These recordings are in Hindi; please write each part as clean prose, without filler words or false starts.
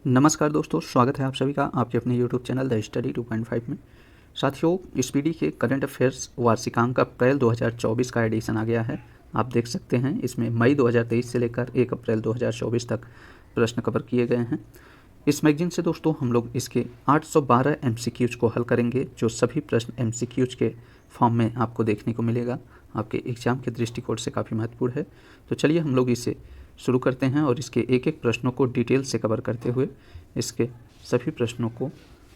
नमस्कार दोस्तों, स्वागत है आप सभी का आपके अपने YouTube चैनल द स्टडी 2.5 में। साथियों, इस पीडी के करंट अफेयर्स वार्षिकांक अप्रैल 2024 का एडिशन आ गया है। आप देख सकते हैं इसमें मई 2023 से लेकर 1 अप्रैल 2024 तक प्रश्न कवर किए गए हैं। इस मैगजीन से दोस्तों हम लोग इसके 812 MCQs को हल करेंगे, जो सभी प्रश्न MCQs के फॉर्म में आपको देखने को मिलेगा। आपके एग्जाम के दृष्टिकोण से काफ़ी महत्वपूर्ण है। तो चलिए हम लोग इसे शुरू करते हैं और इसके एक एक प्रश्नों को डिटेल से कवर करते हुए इसके सभी प्रश्नों को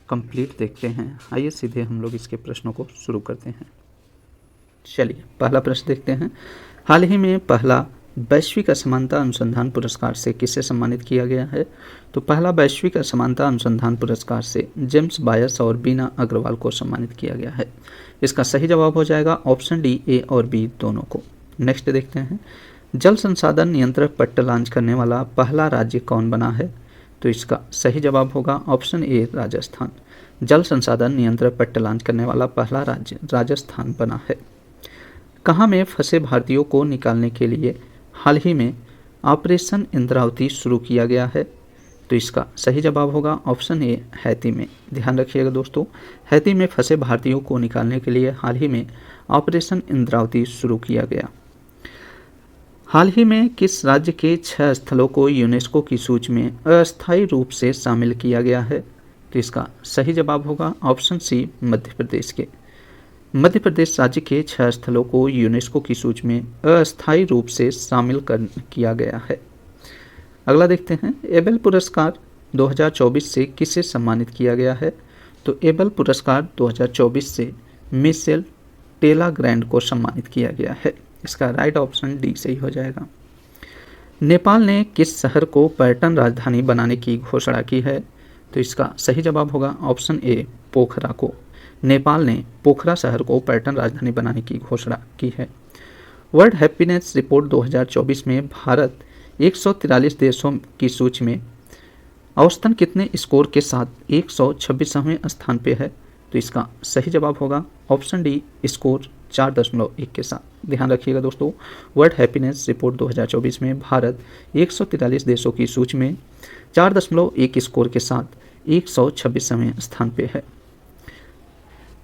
कंप्लीट देखते हैं। आइए सीधे हम लोग इसके प्रश्नों को शुरू करते हैं। चलिए पहला प्रश्न देखते हैं। हाल ही में पहला वैश्विक असमानता अनुसंधान पुरस्कार से किसे सम्मानित किया गया है? तो पहला वैश्विक असमानता अनुसंधान पुरस्कार से जेम्स बायर्स और बीना अग्रवाल को सम्मानित किया गया है। इसका सही जवाब हो जाएगा ऑप्शन डी, ए और बी दोनों को। नेक्स्ट देखते हैं। जल संसाधन नियंत्रक पट्ट लॉन्च करने वाला पहला राज्य कौन बना है? तो इसका सही जवाब होगा ऑप्शन ए, राजस्थान। जल संसाधन नियंत्रक पट्ट लॉन्च करने वाला पहला राज्य राजस्थान बना है। कहाँ में फंसे भारतीयों को निकालने के लिए हाल ही में ऑपरेशन इंद्रावती शुरू किया गया है? तो इसका सही जवाब होगा ऑप्शन ए, हैती में। ध्यान रखिएगा दोस्तों, हैती में फंसे भारतीयों को निकालने के लिए हाल ही में ऑपरेशन इंद्रावती शुरू किया गया। हाल ही में किस राज्य के 6 स्थलों को यूनेस्को की सूची में अस्थायी रूप से शामिल किया गया है? तो इसका सही जवाब होगा ऑप्शन सी, मध्य प्रदेश के। मध्य प्रदेश राज्य के 6 स्थलों को यूनेस्को की सूची में अस्थायी रूप से शामिल किया गया है। अगला देखते हैं। एबेल पुरस्कार 2024 से किसे सम्मानित किया गया है? तो एबेल पुरस्कार 2024 से मिशेल टेलाग्रैंड को सम्मानित किया गया है। इसका राइट ऑप्शन डी सही हो जाएगा। नेपाल ने किस शहर को पर्यटन राजधानी बनाने की घोषणा की है? तो इसका सही जवाब होगा ऑप्शन ए, पोखरा को। नेपाल ने पोखरा शहर को पर्यटन राजधानी बनाने की घोषणा की है। वर्ल्ड हैप्पीनेस रिपोर्ट 2024 में भारत 143 देशों की सूची में औसतन कितने स्कोर के साथ 126वें स्थान पे है? तो इसका सही जवाब होगा ऑप्शन डी, स्कोर 4.1 के साथ। ध्यान रखिएगा दोस्तों, वर्ल्ड हैप्पीनेस रिपोर्ट 2024 में भारत 143 देशों की सूची में 4.1 स्कोर के साथ 126वें स्थान पे है।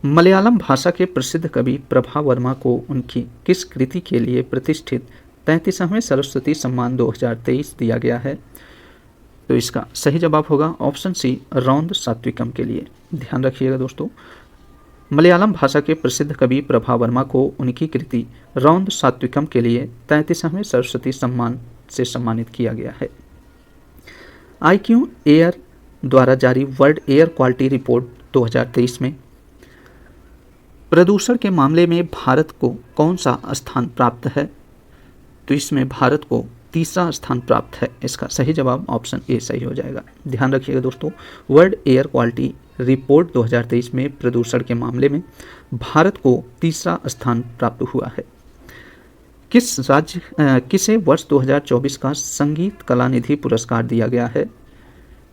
मलयालम भाषा के प्रसिद्ध कवि प्रभा वर्मा को उनकी किस कृति के लिए प्रतिष्ठित 33वें सरस्वती सम्मान 2023 दिया गया है? तो इसका सही जवाब होगा ऑप्शन सी, रौंद सात्विकम के लिए। ध्यान रखिएगा दोस्तों, मलयालम भाषा के प्रसिद्ध कवि प्रभा वर्मा को उनकी कृति रौंद सात्विकम के लिए 33वें सरस्वती सम्मान से सम्मानित किया गया है। IQ एयर द्वारा जारी वर्ल्ड एयर क्वालिटी रिपोर्ट 2023 में प्रदूषण के मामले में भारत को कौन सा स्थान प्राप्त है? तो इसमें भारत को तीसरा स्थान प्राप्त है। इसका सही जवाब ऑप्शन ए सही हो जाएगा। ध्यान रखिएगा दोस्तों, वर्ल्ड एयर क्वालिटी रिपोर्ट 2023 में प्रदूषण के मामले में भारत को तीसरा स्थान प्राप्त हुआ है। किसे वर्ष 2024 का संगीत कला निधि पुरस्कार दिया गया है?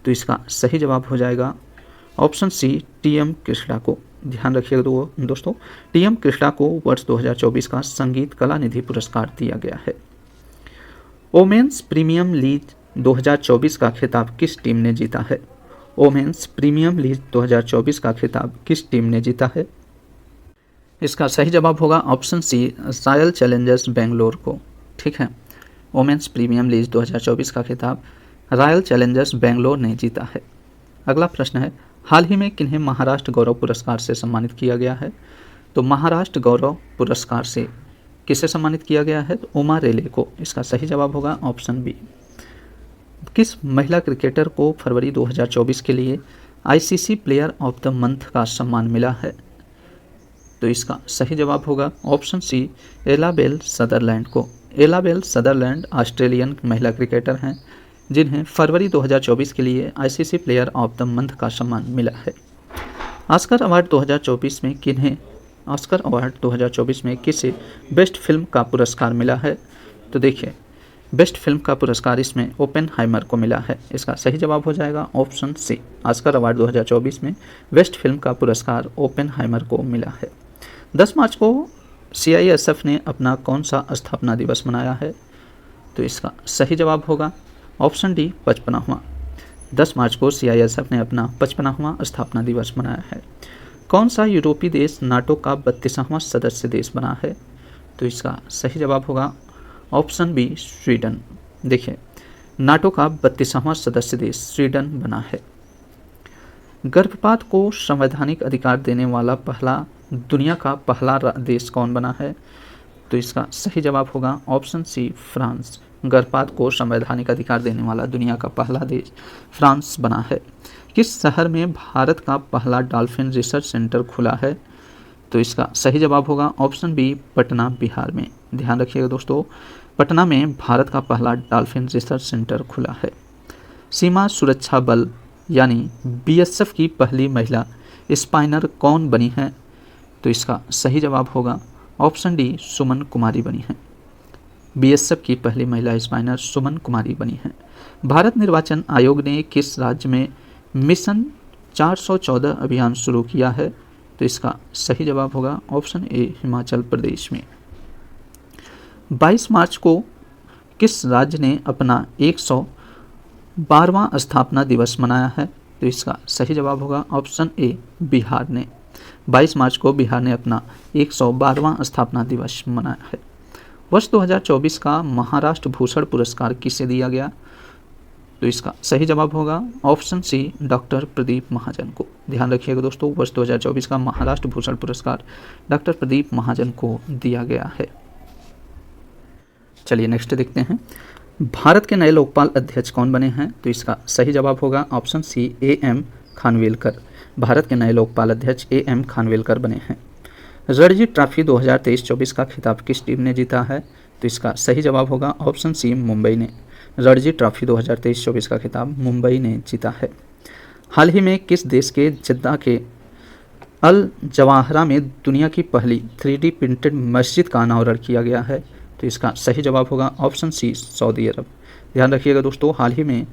तो इसका सही जवाब हो जाएगा ऑप्शन सी, TM कृष्णा को। ध्यान रखिएगा दोस्तों, TM कृष्णा को वर्ष 2024 का संगीत कला निधि पुरस्कार दिया गया है। वोमेन्स प्रीमियम लीग 2024 का खिताब किस टीम ने जीता है? वोमेन्स प्रीमियम लीग 2024 का खिताब किस टीम ने जीता है? इसका सही जवाब होगा option C, Royal Challengers Bangalore को। ठीक है, वोमेन्स प्रीमियम लीग 2024 का खिताब रॉयल चैलेंजर्स बेंगलोर ने जीता है। अगला प्रश्न है। हाल ही में किन्हें महाराष्ट्र गौरव पुरस्कार से सम्मानित किया गया है? तो महाराष्ट्र गौरव पुरस्कार से किसे सम्मानित किया गया है? तो उमा रेले को। इसका सही जवाब होगा ऑप्शन बी। किस महिला क्रिकेटर को फरवरी 2024 के लिए ICC player of the month का सम्मान मिला है? तो इसका सही जवाब होगा ऑप्शन सी, एलाबेल सदरलैंड को। एलाबेल सदरलैंड ऑस्ट्रेलियन महिला क्रिकेटर हैं जिन्हें फरवरी 2024 के लिए ICC player of the month का सम्मान मिला है। ऑस्कर अवार्ड 2024 में किसे बेस्ट फिल्म का पुरस्कार मिला है? तो देखिए, बेस्ट फिल्म का पुरस्कार इसमें ओपेनहाइमर को मिला है। इसका सही जवाब हो जाएगा ऑप्शन सी, ऑस्कर अवार्ड 2024 में बेस्ट फिल्म का पुरस्कार ओपेनहाइमर को मिला है। 10 मार्च को CISF ने अपना कौन सा स्थापना दिवस मनाया है? तो इसका सही जवाब होगा ऑप्शन डी, 55वां। 10 मार्च को CISF ने अपना 55वां स्थापना दिवस मनाया है। कौन सा यूरोपीय देश नाटो का 32वां सदस्य देश बना है? तो इसका सही जवाब होगा ऑप्शन बी स्वीडन। देखिए, नाटो का 32वां सदस्य देश स्वीडन बना है। गर्भपात को संवैधानिक अधिकार देने वाला दुनिया का पहला देश कौन बना है? तो इसका सही जवाब होगा ऑप्शन सी फ्रांस। गर्भपात को संवैधानिक अधिकार देने वाला दुनिया का पहला देश फ्रांस बना है। किस शहर में भारत का पहला डॉल्फिन रिसर्च सेंटर खुला है? तो इसका सही जवाब होगा ऑप्शन बी पटना, बिहार में। ध्यान रखिएगा दोस्तों, पटना में भारत का पहला डॉल्फिन रिसर्च सेंटर खुला है। सीमा सुरक्षा बल यानी BSF की पहली महिला स्पाइनर कौन बनी है? तो इसका सही जवाब होगा ऑप्शन डी सुमन कुमारी बनी है। BSF की पहली महिला स्पाइनर सुमन कुमारी बनी है। भारत निर्वाचन आयोग ने किस राज्य में मिशन 414 अभियान शुरू किया है? तो इसका सही जवाब होगा ऑप्शन ए हिमाचल प्रदेश में। 22 मार्च को किस राज्य ने अपना 112वां स्थापना दिवस मनाया है? तो इसका सही जवाब होगा ऑप्शन ए बिहार ने। 22 मार्च को बिहार ने अपना 112वां स्थापना दिवस मनाया है। वर्ष 2024 का महाराष्ट्र भूषण पुरस्कार किसे दिया गया? तो इसका सही जवाब होगा ऑप्शन सी डॉक्टर प्रदीप महाजन को। ध्यान रखिएगा दोस्तों, वर्ष 2024 का महाराष्ट्र भूषण पुरस्कार डॉक्टर प्रदीप महाजन को दिया गया है। चलिए नेक्स्ट देखते हैं, भारत के नए लोकपाल अध्यक्ष कौन बने हैं? तो इसका सही जवाब होगा option C AM Khanwilkar. Bharat के नए लोकपाल अध्यक्ष AM खानविलकर बने हैं। रणजी ट्रॉफी 2023-24 का खिताब किस टीम ने जीता है? तो इसका सही जवाब होगा ऑप्शन सी मुंबई ने। रणजी ट्रॉफी 2023-24 का खिताब मुंबई ने जीता है। हाल ही में किस देश के जद्दा के अल जवाहरा में दुनिया की पहली 3D प्रिंटेड मस्जिद का अनावरण किया गया है? तो इसका सही जवाब होगा ऑप्शन सी सऊदी अरब। ध्यान रखिएगा दोस्तों, हाल ही में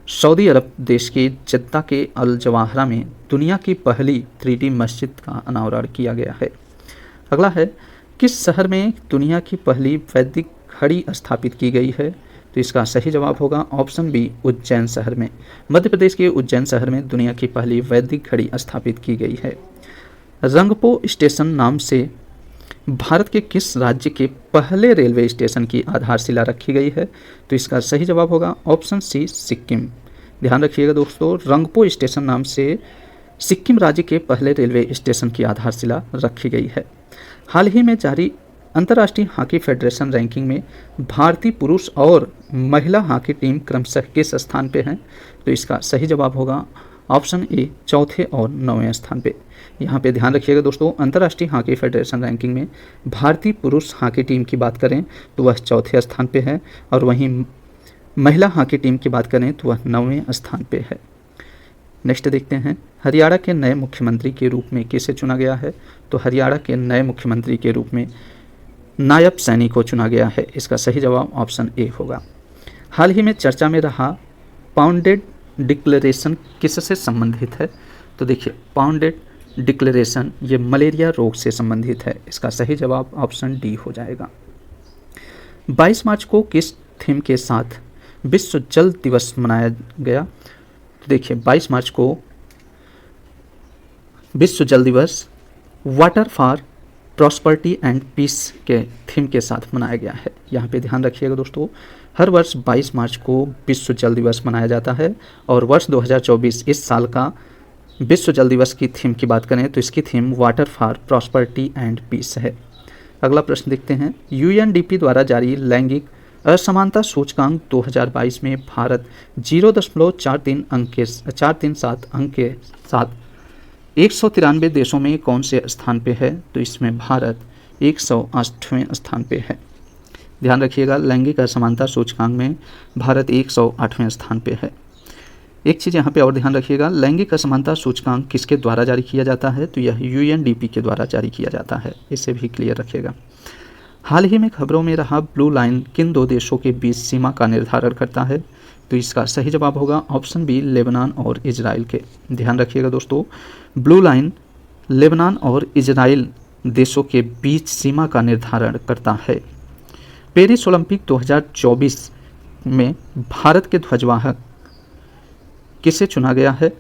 सऊदी अरब देश के जद्दा के अल जवाहरा में दुनिया की पहली 3D मस्जिद का अनावरण किया गया है। अगला है, किस शहर में दुनिया की पहली वैदिक घड़ी स्थापित की गई है? तो इसका सही जवाब होगा ऑप्शन बी उज्जैन शहर में। मध्य प्रदेश के उज्जैन शहर में दुनिया की पहली वैदिक घड़ी स्थापित की गई है। रंगपो स्टेशन नाम से भारत के किस राज्य के पहले रेलवे स्टेशन की आधारशिला रखी गई है? तो इसका सही जवाब होगा ऑप्शन सी सिक्किम। ध्यान रखिएगा दोस्तों, रंगपो स्टेशन नाम से सिक्किम राज्य के पहले रेलवे स्टेशन की आधारशिला रखी गई है। हाल ही में जारी अंतर्राष्ट्रीय हॉकी फेडरेशन रैंकिंग में भारतीय पुरुष और महिला हॉकी टीम क्रमशः किस स्थान पे हैं? तो इसका सही जवाब होगा ऑप्शन ए चौथे और 9वें स्थान पे। यहाँ पे ध्यान रखिएगा दोस्तों, अंतर्राष्ट्रीय हॉकी फेडरेशन रैंकिंग में भारतीय पुरुष हॉकी टीम की बात करें तो वह चौथे स्थान पे है, और वहीं महिला हॉकी टीम की बात करें तो वह 9वें स्थान पे है। नेक्स्ट देखते हैं, हरियाणा के नए मुख्यमंत्री के रूप में किसे चुना गया है? तो हरियाणा के नए मुख्यमंत्री के रूप में नायब सैनी को चुना गया है। इसका सही जवाब ऑप्शन ए होगा। हाल ही में चर्चा में रहा पाउंडेड डिक्लेरेशन किससे संबंधित है? तो देखिए, पाउंडेड डिक्लेरेशन ये मलेरिया रोग से संबंधित है। इसका सही जवाब ऑप्शन डी हो जाएगा। 22 मार्च को किस थीम के साथ विश्व जल दिवस मनाया गया? तो देखिए, 22 मार्च को विश्व जल दिवस water for prosperity and peace के थीम के साथ मनाया गया है। यहाँ पे ध्यान रखिएगा दोस्तों, हर वर्ष 22 मार्च को विश्व जल दिवस मनाया जाता है, और वर्ष 2024 इस साल का विश्व जल दिवस की थीम की बात करें तो इसकी theme water for prosperity and peace है। अगला प्रश्न देखते हैं, UNDP द्वारा जारी लैंगिक असमानता सूचकांक 2022 में भारत 0.437 अंक के साथ 193 देशों में कौन से स्थान पे है? तो इसमें भारत 108वें स्थान पे है। ध्यान रखिएगा, लैंगिक असमानता सूचकांक में भारत 108वें स्थान पे है। एक चीज़ यहाँ पे और ध्यान रखिएगा, लैंगिक असमानता सूचकांक किसके द्वारा जारी किया जाता है? तो यह UNDP के द्वारा जारी किया जाता है, इसे भी क्लियर रखिएगा। हाल ही में खबरों में रहा ब्लू लाइन किन दो देशों के बीच सीमा का निर्धारण करता है? तो इसका सही जवाब होगा ऑप्शन बी लेबनान और इजराइल के। ध्यान रखिएगा दोस्तों, ब्लू लाइन लेबनान और इजराइल देशों के बीच सीमा का निर्धारण करता है। पेरिस ओलंपिक 2024 में भारत के ध्वजवाहक किसे चुना गया है?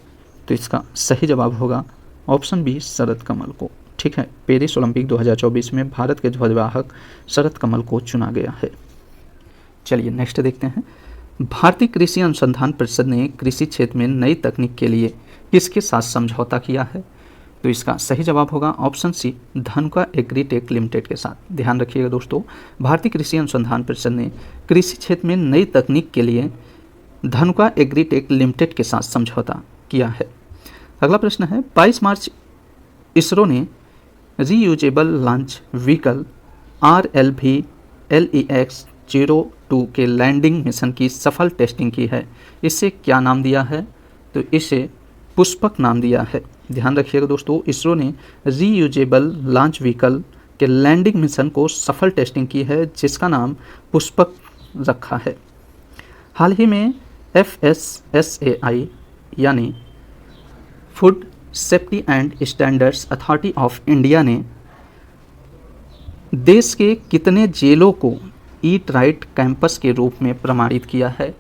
तो इसका सही जवाब होगा ऑप्शन बी शरद कमल को। ठीक है, पेरिस ओलंपिक 2024 में भारत के ध्वजवाहक शरद कमल को चुना गया है। चलिए नेक्स्ट देखते हैं। भारतीय कृषि अनुसंधान परिषद ने कृषि क्षेत्र में नई तकनीक के लिए किसके साथ समझौता किया है? तो इसका सही जवाब होगा option C Dhanuka Agritech Limited के साथ। ध्यान रखिएगा दोस्तों, भारतीय कृषि अनुसंधान परिषद ने कृषि क्षेत्र में नई तकनीक के लिए धनुका एग्रीटेक लिमिटेड के साथ समझौता किया है। अगला प्रश्न है, 22 मार्च इसरो ने रीयूजेबल लॉन्च व्हीकल RLV-LEX-02 के लैंडिंग मिशन की सफल टेस्टिंग की है। इसे क्या नाम दिया है? तो इसे पुष्पक नाम दिया है। ध्यान रखिएगा दोस्तों, इसरो ने रीयूजेबल लॉन्च व्हीकल के लैंडिंग मिशन को सफल टेस्टिंग की है, जिसका नाम पुष्पक रखा है। हाल ही में FSSAI यानी food safety and standards authority of India ने देश के कितने जेलों को ईट राइट कैंपस के रूप में प्रमाणित किया है?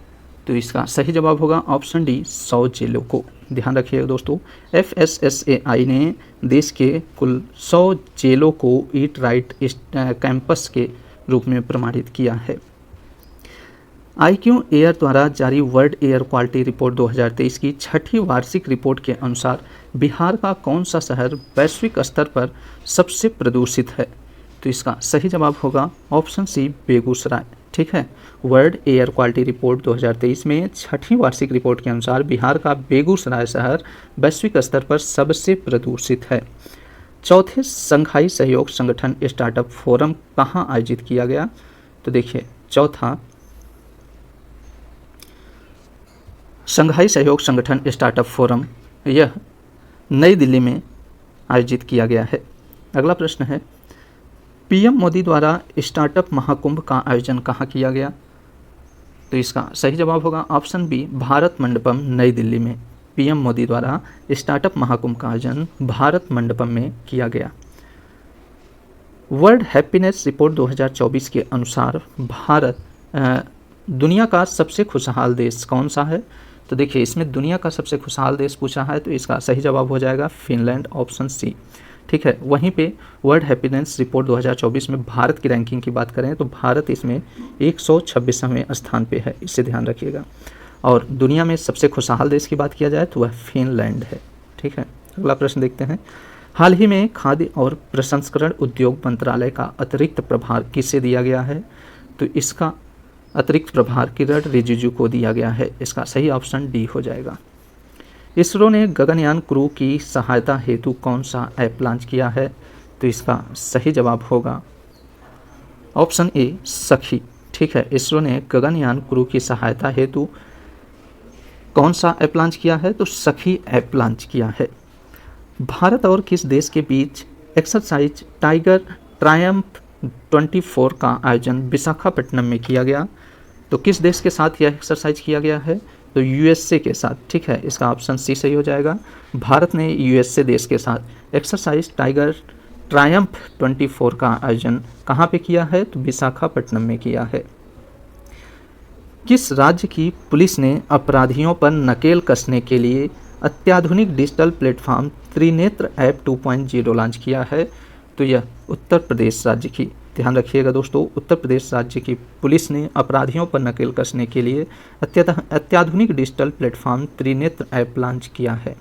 तो इसका सही जवाब होगा ऑप्शन डी 100 जेलों को। ध्यान रखिएगा दोस्तों, FSSAI ने देश के कुल 100 जेलों को ईट राइट कैंपस के रूप में प्रमाणित किया है। IQ एयर द्वारा जारी वर्ल्ड एयर क्वालिटी रिपोर्ट 2023 की छठी वार्षिक रिपोर्ट के अनुसार बिहार का कौन सा शहर वैश्विक स्तर पर सबसे प्रदूषित है? तो इसका सही जवाब होगा ऑप्शन सी बेगूसराय। ठीक है, वर्ल्ड एयर क्वालिटी रिपोर्ट 2023 में छठी वार्षिक रिपोर्ट के अनुसार बिहार का बेगूसराय शहर वैश्विक स्तर पर सबसे प्रदूषित है। चौथे संघाई सहयोग संगठन स्टार्टअप फोरम कहाँ आयोजित किया गया? तो देखिए, चौथा संघाई सहयोग संगठन स्टार्टअप फोरम यह नई दिल्ली में आयोजित किया गया है। अगला प्रश्न है, PM मोदी द्वारा स्टार्टअप महाकुंभ का आयोजन कहाँ किया गया? तो इसका सही जवाब होगा ऑप्शन बी भारत मंडपम नई दिल्ली में। PM मोदी द्वारा स्टार्टअप महाकुंभ का आयोजन भारत मंडपम में किया गया। वर्ल्ड हैप्पीनेस रिपोर्ट 2024 के अनुसार भारत दुनिया का सबसे खुशहाल देश कौन सा है? तो देखिए, इसमें दुनिया का सबसे खुशहाल देश पूछा है, तो इसका सही जवाब हो जाएगा फिनलैंड, ऑप्शन सी। ठीक है, वहीं पे वर्ल्ड हैप्पीनेस रिपोर्ट 2024 में भारत की रैंकिंग की बात करें तो भारत इसमें 126वें स्थान पे है, इससे ध्यान रखिएगा। और दुनिया में सबसे खुशहाल देश की बात किया जाए तो वह फिनलैंड है। ठीक है, अगला प्रश्न देखते हैं। हाल ही में खाद्य और प्रसंस्करण उद्योग मंत्रालय का अतिरिक्त प्रभार किसे दिया गया है? तो इसका अतिरिक्त प्रभार किरण रिजिजू को दिया गया है। इसका सही ऑप्शन डी हो जाएगा। इसरो ने गगनयान क्रू की सहायता हेतु कौन सा ऐप लॉन्च किया है? तो इसका सही जवाब होगा ऑप्शन ए सखी। ठीक है, इसरो ने गगनयान क्रू की सहायता हेतु कौन सा ऐप लॉन्च किया है? तो सखी ऐप लॉन्च किया है। भारत और किस देश के बीच एक्सरसाइज टाइगर ट्रायम्फ 24 का आयोजन विशाखापट्टनम में किया गया? तो किस देश के साथ यह एक्सरसाइज किया गया है? तो USA के साथ। ठीक है, इसका ऑप्शन सी सही हो जाएगा। भारत ने USA देश के साथ एक्सरसाइज टाइगर ट्रायम्फ 24 का आयोजन कहाँ पे किया है? तो विशाखापट्टनम में किया है। किस राज्य की पुलिस ने अपराधियों पर नकेल कसने के लिए अत्याधुनिक digital platform Trinetra app 2.0 launch किया है? तो यह उत्तर प्रदेश राज्य की। ध्यान रखिएगा दोस्तों, उत्तर प्रदेश राज्य की पुलिस ने अपराधियों पर नकेल कसने के लिए अत्याधुनिक digital platform Trinetra app launch किया है।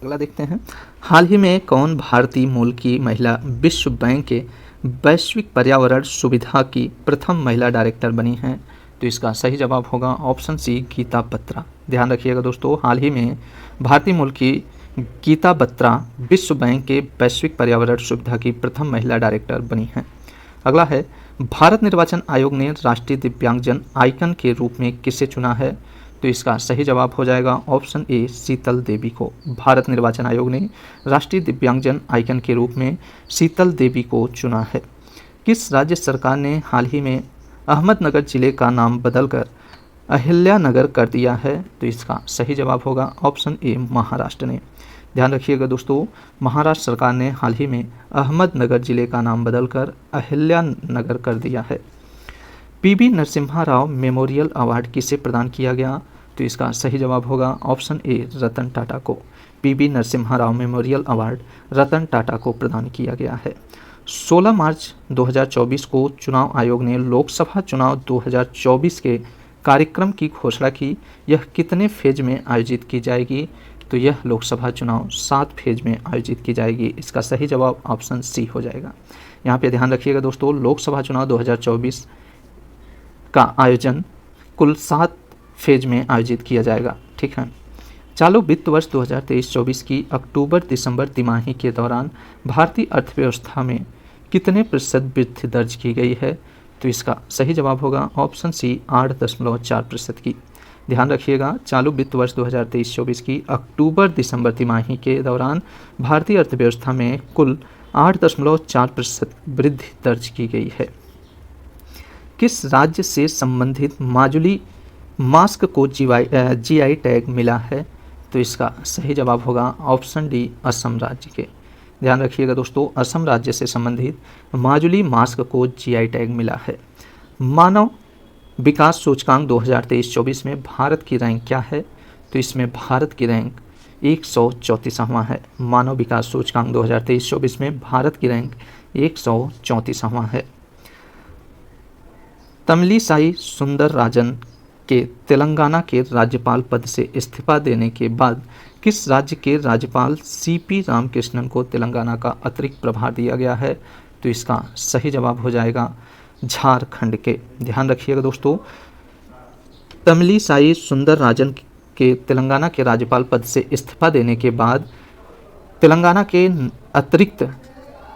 अगला देखते हैं। हाल ही में कौन भारतीय मूल की महिला विश्व बैंक के वैश्विक पर्यावरण सुविधा की प्रथम महिला डायरेक्टर बनी हैं? तो इसका सही जवाब होगा ऑप्शन सी गीता बत्रा। ध्यान रखिएगा दोस्तों, हाल ही में भारतीय मूल की गीता बत्रा विश्व बैंक के वैश्विक पर्यावरण सुविधा की प्रथम महिला डायरेक्टर बनी हैं। अगला है, भारत निर्वाचन आयोग ने राष्ट्रीय दिव्यांगजन आइकन के रूप में किसे चुना है? तो इसका सही जवाब हो जाएगा ऑप्शन ए शीतल देवी को। भारत निर्वाचन आयोग ने राष्ट्रीय दिव्यांगजन आइकन के रूप में शीतल देवी को चुना है। किस राज्य सरकार ने हाल ही में अहमदनगर जिले का नाम बदलकर अहिल्यानगर कर दिया है? तो इसका सही जवाब होगा ऑप्शन ए महाराष्ट्र ने। ध्यान रखिएगा दोस्तों, महाराष्ट्र सरकार ने हाल ही में अहमदनगर जिले का नाम बदलकर अहिल्यानगर कर दिया है। PV Narasimha Rao memorial award किसे प्रदान किया गया? तो इसका सही जवाब होगा ऑप्शन ए रतन टाटा को PV Narasimha Rao memorial award Ratan Tata को प्रदान किया गया है। 16 मार्च 2024 को चुनाव आयोग ने लोकसभा चुनाव 2024 के कार्यक्रम की घोषणा की। यह कितने फेज में आयोजित की जाएगी? तो यह लोकसभा चुनाव 7 फेज में आयोजित की जाएगी। इसका सही जवाब ऑप्शन सी हो जाएगा। यहाँ पे ध्यान रखिएगा दोस्तों, लोकसभा चुनाव 2024 का आयोजन कुल 7 फेज में आयोजित किया जाएगा। ठीक है। चालू वित्त वर्ष 2023-24 की अक्टूबर दिसंबर तिमाही के दौरान भारतीय अर्थव्यवस्था में कितने प्रतिशत वृद्धि दर्ज की गई है? तो इसका सही जवाब होगा ऑप्शन सी 8.4% की। ध्यान रखिएगा, चालू वित्त वर्ष 2023-24 की अक्टूबर दिसंबर तिमाही के दौरान भारतीय अर्थव्यवस्था में कुल 8.4% वृद्धि दर्ज की गई है। किस राज्य से संबंधित माजुली मास्क को जीआई टैग मिला है? तो इसका सही जवाब होगा ऑप्शन डी असम राज्य के। ध्यान रखिएगा दोस्तों, असम राज्य से संबंधित माजुली मास्क को जीआई टैग मिला है। मानव विकास सूचकांक 2023-24 में भारत की रैंक क्या है? तो इसमें भारत की रैंक 134वां है। मानव विकास सूचकांक 2023-24 में भारत की रैंक 134वां है। तमिलिसाई सुंदरराजन के तेलंगाना के राज्यपाल पद से इस्तीफा देने के बाद किस राज्य के राज्यपाल सीपी रामकृष्णन को तेलंगाना का अतिरिक्त प्रभार दिया गया है? तो इसका सही जवाब हो जाएगा झारखंड के। ध्यान रखिएगा दोस्तों, तमिलिसाई सुंदरराजन के तेलंगाना के राज्यपाल पद से इस्तीफा देने के बाद तेलंगाना के अतिरिक्त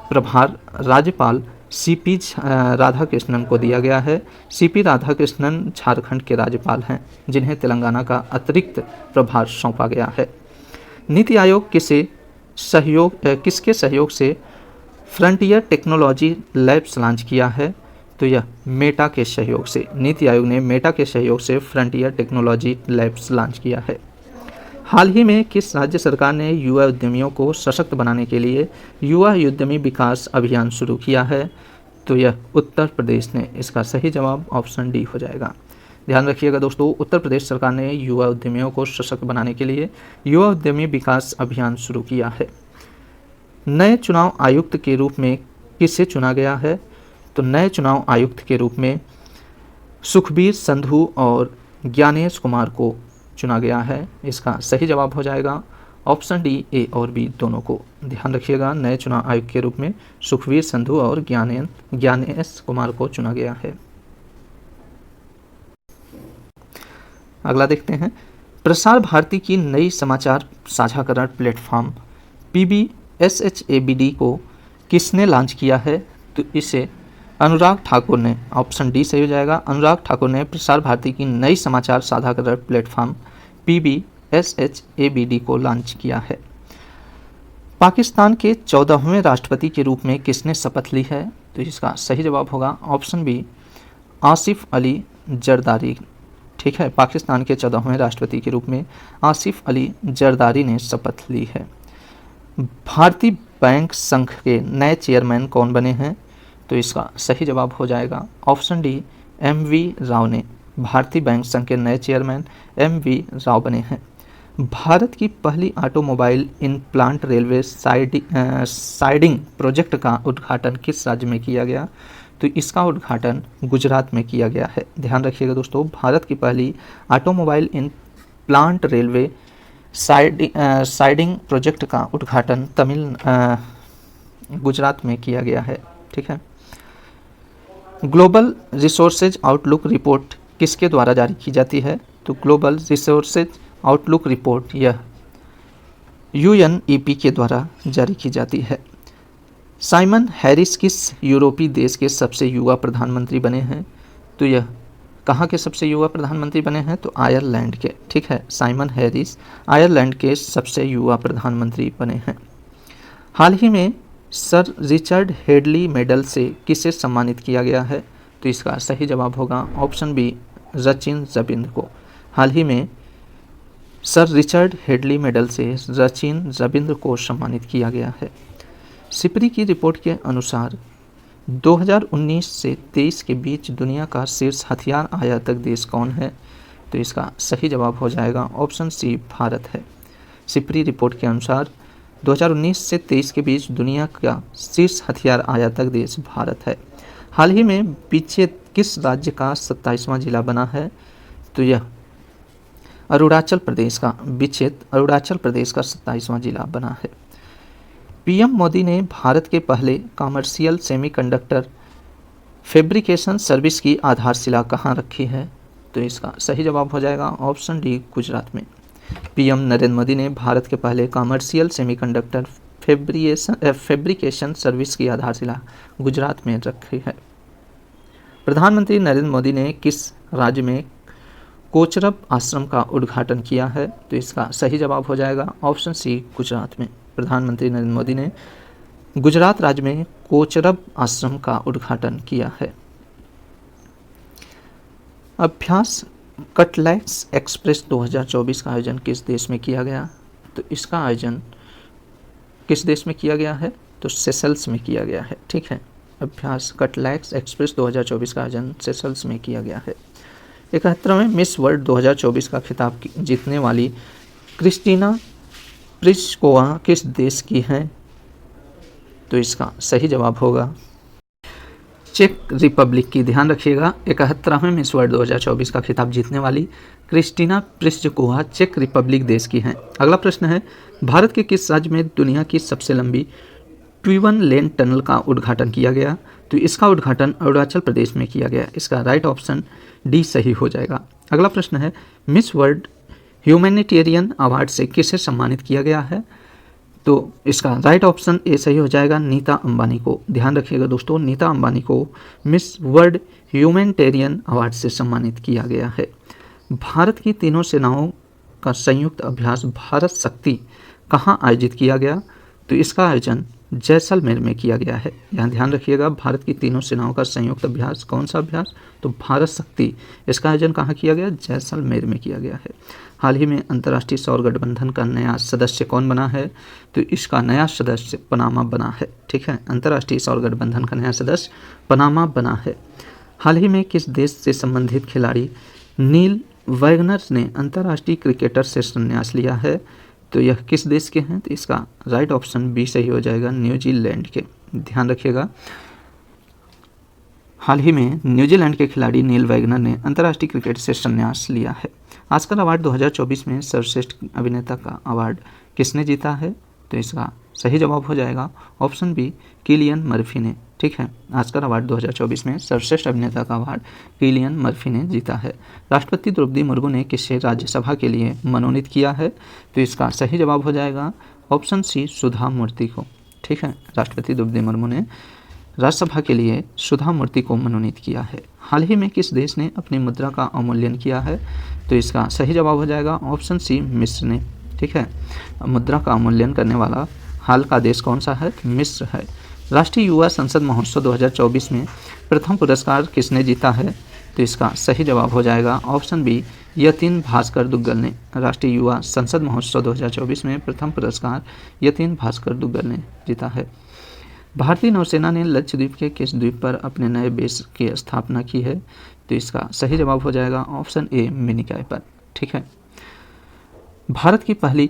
प्रभार राज्यपाल सीपी राधाकृष्णन को दिया गया है। सीपी राधाकृष्णन झारखंड के राज्यपाल हैं, जिन्हें तेलंगाना का अतिरिक्त प्रभार सौंपा गया है। नीति आयोग किसके सहयोग से फ्रंटियर टेक्नोलॉजी लैब्स लॉन्च किया है? तो यह मेटा के सहयोग से। नीति आयोग ने मेटा के सहयोग से फ्रंटियर टेक्नोलॉजी लैब्स लॉन्च किया है। हाल ही में किस राज्य सरकार ने युवा उद्यमियों को सशक्त बनाने के लिए युवा उद्यमी विकास अभियान शुरू किया है? तो यह उत्तर प्रदेश ने। इसका सही जवाब ऑप्शन डी हो जाएगा। ध्यान रखिएगा दोस्तों, उत्तर प्रदेश सरकार ने युवा उद्यमियों को सशक्त बनाने के लिए युवा उद्यमी विकास अभियान शुरू किया है। नए चुनाव आयुक्त के रूप में किसे चुना गया है? तो नए चुनाव आयुक्त के रूप में सुखबीर संधू और ज्ञानेश कुमार को चुना गया है। इसका सही जवाब हो जाएगा ऑप्शन डी ए और बी दोनों को। ध्यान रखिएगा, नए चुनाव आयुक्त के रूप में सुखबीर संधू और ज्ञानेश कुमार को चुना गया है। अगला देखते हैं, प्रसार भारती की नई समाचार साझाकरण प्लेटफॉर्म PBSHABD को किसने लॉन्च किया है? तो इसे अनुराग ठाकुर ने। ऑप्शन डी सही हो जाएगा। अनुराग ठाकुर ने प्रसार भारती की नई समाचार साझाकरण प्लेटफॉर्म PBSHABD को लॉन्च किया है। पाकिस्तान के 14वें राष्ट्रपति के रूप में किसने शपथ ली है? तो इसका सही जवाब होगा ऑप्शन बी आसिफ अली जरदारी। ठीक है, पाकिस्तान के 14वें राष्ट्रपति के रूप में आसिफ अली जरदारी ने शपथ ली है। भारतीय बैंक संघ के नए चेयरमैन कौन बने हैं? तो इसका सही जवाब हो जाएगा ऑप्शन डी MV राव ने। भारतीय बैंक संघ के नए चेयरमैन MV राव बने हैं। भारत की पहली automobile in plant railway siding project का उद्घाटन किस राज्य में किया गया? तो इसका उद्घाटन गुजरात में किया गया है। ध्यान रखिएगा दोस्तों, भारत की पहली automobile in plant railway siding project का उद्घाटन गुजरात में किया गया है। ठीक है। ग्लोबल रिसोर्सेज आउटलुक रिपोर्ट किसके द्वारा जारी की जाती है? तो ग्लोबल रिसोर्सेज आउटलुक रिपोर्ट यह UNEP के द्वारा जारी की जाती है। साइमन हैरिस किस यूरोपीय देश के सबसे युवा प्रधानमंत्री बने हैं? तो यह कहाँ के सबसे युवा प्रधानमंत्री बने हैं? तो आयरलैंड के। ठीक है, साइमन हैरिस आयरलैंड के सबसे युवा प्रधानमंत्री बने हैं। हाल ही में सर रिचर्ड हेडली मेडल से किसे सम्मानित किया गया है? तो इसका सही जवाब होगा ऑप्शन बी सचिन जबिंद्र को। हाल ही में सर रिचर्ड हेडली मेडल से सचिन जबिंद्र को सम्मानित किया गया है। सिपरी की रिपोर्ट के अनुसार 2019 से 23 के बीच दुनिया का शीर्ष हथियार आयातक देश कौन है? तो इसका सही जवाब हो जाएगा ऑप्शन सी भारत है। सिपरी रिपोर्ट के अनुसार 2019 से 23 के बीच दुनिया का शीर्ष हथियार आयातक देश भारत है। हाल ही में विच्छेद किस राज्य का 27वां जिला बना है? तो यह अरुणाचल प्रदेश का विच्छेद अरुणाचल प्रदेश का 27वां जिला बना है। पीएम मोदी ने भारत के पहले कमर्शियल सेमीकंडक्टर फैब्रिकेशन सर्विस की आधारशिला कहाँ रखी है? तो इसका सही जवाब हो जाएगा ऑप्शन डी गुजरात में। पीएम नरेंद्र मोदी ने भारत के पहले कमर्शियल सेमीकंडक्टर फैब्रिकेशन सर्विस की आधारशिला गुजरात में रखी है। प्रधानमंत्री नरेंद्र मोदी ने किस राज्य में कोचरब आश्रम का उद्घाटन किया है? तो इसका सही जवाब हो जाएगा ऑप्शन सी गुजरात में। प्रधानमंत्री नरेंद्र मोदी ने गुजरात राज्य में कोचरब आश्रम का उद्घाटन किया है। अभ्यास कटलैक्स एक्सप्रेस 2024 का आयोजन किस देश में किया गया? तो इसका आयोजन किस देश में किया गया है? तो सेशल्स में किया गया है। ठीक है, अभ्यास कटलैक्स एक्सप्रेस 2024 का आयोजन सेशल्स में किया गया है। 71वें मिस वर्ल्ड 2024 का खिताब जीतने वाली क्रिस्टीना प्लिस्कोवा किस देश की हैं? तो इसका सही जवाब होगा चेक रिपब्लिक की। ध्यान रखिएगा, 71वें मिस वर्ल्ड 2024 का खिताब जीतने वाली क्रिस्टीना प्लिस्कोवा चेक रिपब्लिक देश की हैं। अगला प्रश्न है, भारत के किस राज्य में दुनिया की सबसे लंबी ट्विन लेन टनल का उद्घाटन किया गया? तो इसका उद्घाटन अरुणाचल प्रदेश में किया गया। इसका राइट ऑप्शन डी सही हो जाएगा। अगला प्रश्न है, मिस वर्ल्ड ह्यूमैनिटेरियन अवार्ड से किसे सम्मानित किया गया है? तो इसका राइट ऑप्शन ए सही हो जाएगा, नीता अंबानी को। ध्यान रखिएगा दोस्तों, नीता अंबानी को मिस वर्ल्ड ह्यूमैनिटेरियन अवार्ड से सम्मानित किया गया है। भारत की तीनों सेनाओं का संयुक्त अभ्यास भारत शक्ति कहाँ आयोजित किया गया? तो इसका आयोजन जैसलमेर में किया गया है। यहाँ ध्यान रखिएगा, भारत की तीनों सेनाओं का संयुक्त अभ्यास, कौन सा अभ्यास? तो भारत शक्ति। इसका आयोजन कहाँ किया गया? जैसलमेर में किया गया है। हाल ही में अंतर्राष्ट्रीय सौर गठबंधन का नया सदस्य कौन बना है? तो इसका नया सदस्य पनामा बना है। ठीक है, अंतर्राष्ट्रीय सौर गठबंधन का नया सदस्य पनामा बना है। हाल ही में किस देश से संबंधित खिलाड़ी नील वैगनर ने अंतर्राष्ट्रीय क्रिकेटर से संन्यास लिया है? तो यह किस देश के हैं? तो इसका राइट ऑप्शन बी सही हो जाएगा, न्यूजीलैंड के। ध्यान रखिएगा, हाल ही में न्यूजीलैंड के खिलाड़ी नील वैगनर ने अंतर्राष्ट्रीय क्रिकेट से संन्यास लिया है। ऑस्कर अवार्ड 2024 में सर्वश्रेष्ठ अभिनेता का अवार्ड किसने जीता है? तो इसका सही जवाब हो जाएगा ऑप्शन बी, किलियन मर्फी ने। ठीक है, ऑस्कर अवार्ड 2024 में सर्वश्रेष्ठ अभिनेता का अवार्ड किलियन मर्फी ने जीता है। राष्ट्रपति द्रौपदी मुर्मू ने किसे राज्यसभा के लिए मनोनीत किया है? तो इसका सही जवाब हो जाएगा ऑप्शन सी, सुधा मूर्ति को। ठीक है, राष्ट्रपति द्रौपदी मुर्मू ने राज्यसभा के लिए सुधा मूर्ति को मनोनीत किया है। हाल ही में किस देश ने अपनी मुद्रा का अवमूल्यन किया है? तो इसका सही जवाब हो जाएगा ऑप्शन सी, मिस्र ने। ठीक है, मुद्रा का अवमूल्यन करने वाला हाल का देश कौन सा है? मिस्र है। राष्ट्रीय युवा संसद महोत्सव 2024 में प्रथम पुरस्कार किसने जीता है? तो इसका सही जवाब हो जाएगा ऑप्शन बी, यतीन भास्कर दुग्गल ने। राष्ट्रीय युवा संसद महोत्सव 2024 में प्रथम पुरस्कार यतीन भास्कर दुग्गल ने जीता है। भारतीय नौसेना ने लक्षद्वीप के किस द्वीप पर अपने नए बेस की स्थापना की है? तो इसका सही जवाब हो जाएगा ऑप्शन ए, मिनिकॉय पर। ठीक है, भारत की पहली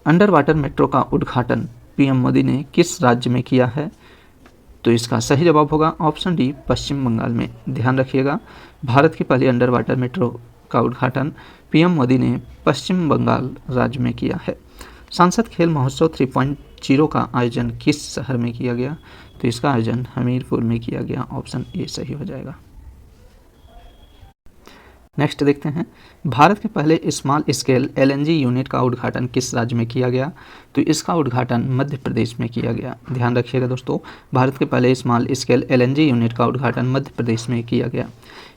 अंडर वाटर मेट्रो का उद्घाटन पीएम मोदी ने किस राज्य में किया है? तो इसका सही जवाब होगा ऑप्शन डी, पश्चिम बंगाल में। ध्यान रखिएगा, भारत की पहली अंडर वाटर मेट्रो का उद्घाटन पीएम मोदी ने पश्चिम बंगाल राज्य में किया है। सांसद खेल महोत्सव 3.0 का आयोजन किस शहर में किया गया? तो इसका आयोजन हमीरपुर में किया गया। ऑप्शन ए सही हो जाएगा। नेक्स्ट देखते हैं, भारत के पहले स्मॉल स्केल एलएनजी यूनिट का उद्घाटन किस राज्य में किया गया? तो इसका उद्घाटन मध्य प्रदेश में किया गया। ध्यान रखिएगा दोस्तों, भारत के पहले स्मॉल स्केल एलएनजी यूनिट का उद्घाटन मध्य प्रदेश में किया गया।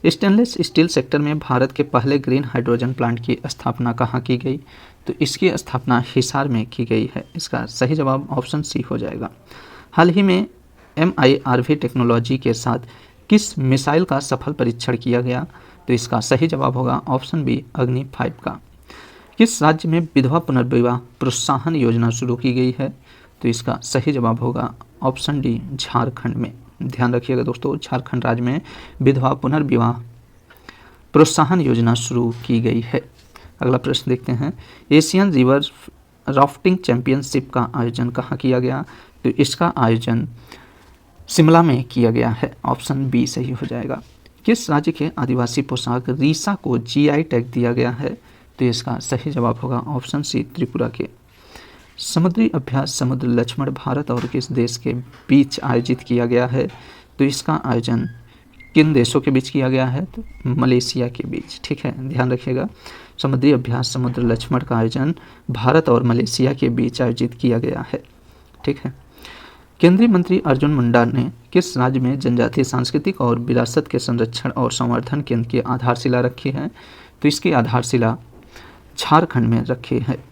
स्टेनलेस स्टील सेक्टर में भारत के पहले ग्रीन हाइड्रोजन प्लांट की स्थापना कहाँ की गई? तो इसकी स्थापना हिसार में की गई है। इसका सही जवाब ऑप्शन सी हो जाएगा। हाल ही में MIRV टेक्नोलॉजी के साथ किस मिसाइल का सफल परीक्षण किया गया? तो इसका सही जवाब होगा ऑप्शन बी, अग्नि 5 का। किस राज्य में विधवा पुनर्विवाह प्रोत्साहन योजना शुरू की गई है? तो इसका सही जवाब होगा ऑप्शन डी, झारखंड में। ध्यान रखिएगा दोस्तों, झारखंड राज्य में विधवा पुनर्विवाह प्रोत्साहन योजना शुरू की गई है? अगला प्रश्न देखते हैं, एशियन रिवर राफ्टिंग चैंपियनशिप का आयोजन कहाँ किया गया? तो इसका आयोजन शिमला में किया गया है। ऑप्शन बी सही हो जाएगा। किस राज्य के आदिवासी पोशाक रीसा को जीआई टैग दिया गया है? तो इसका सही जवाब होगा ऑप्शन सी त्रिपुरा के। समुद्री अभ्यास समुद्र लक्ष्मण भारत और किस देश के बीच आयोजित किया गया है? तो इसका आयोजन किन देशों के बीच किया गया है? तो मलेशिया के बीच। ठीक है, ध्यान रखिएगा, समुद्री अभ्यास समुद्र लक्ष्मण का आयोजन भारत और मलेशिया के बीच आयोजित किया गया है। ठीक है, केंद्रीय मंत्री अर्जुन मुंडा ने किस राज्य में जनजातीय सांस्कृतिक और विरासत के संरक्षण और संवर्धन केंद्र की आधारशिला रखी है? तो इसकी आधारशिला झारखंड में रखी है।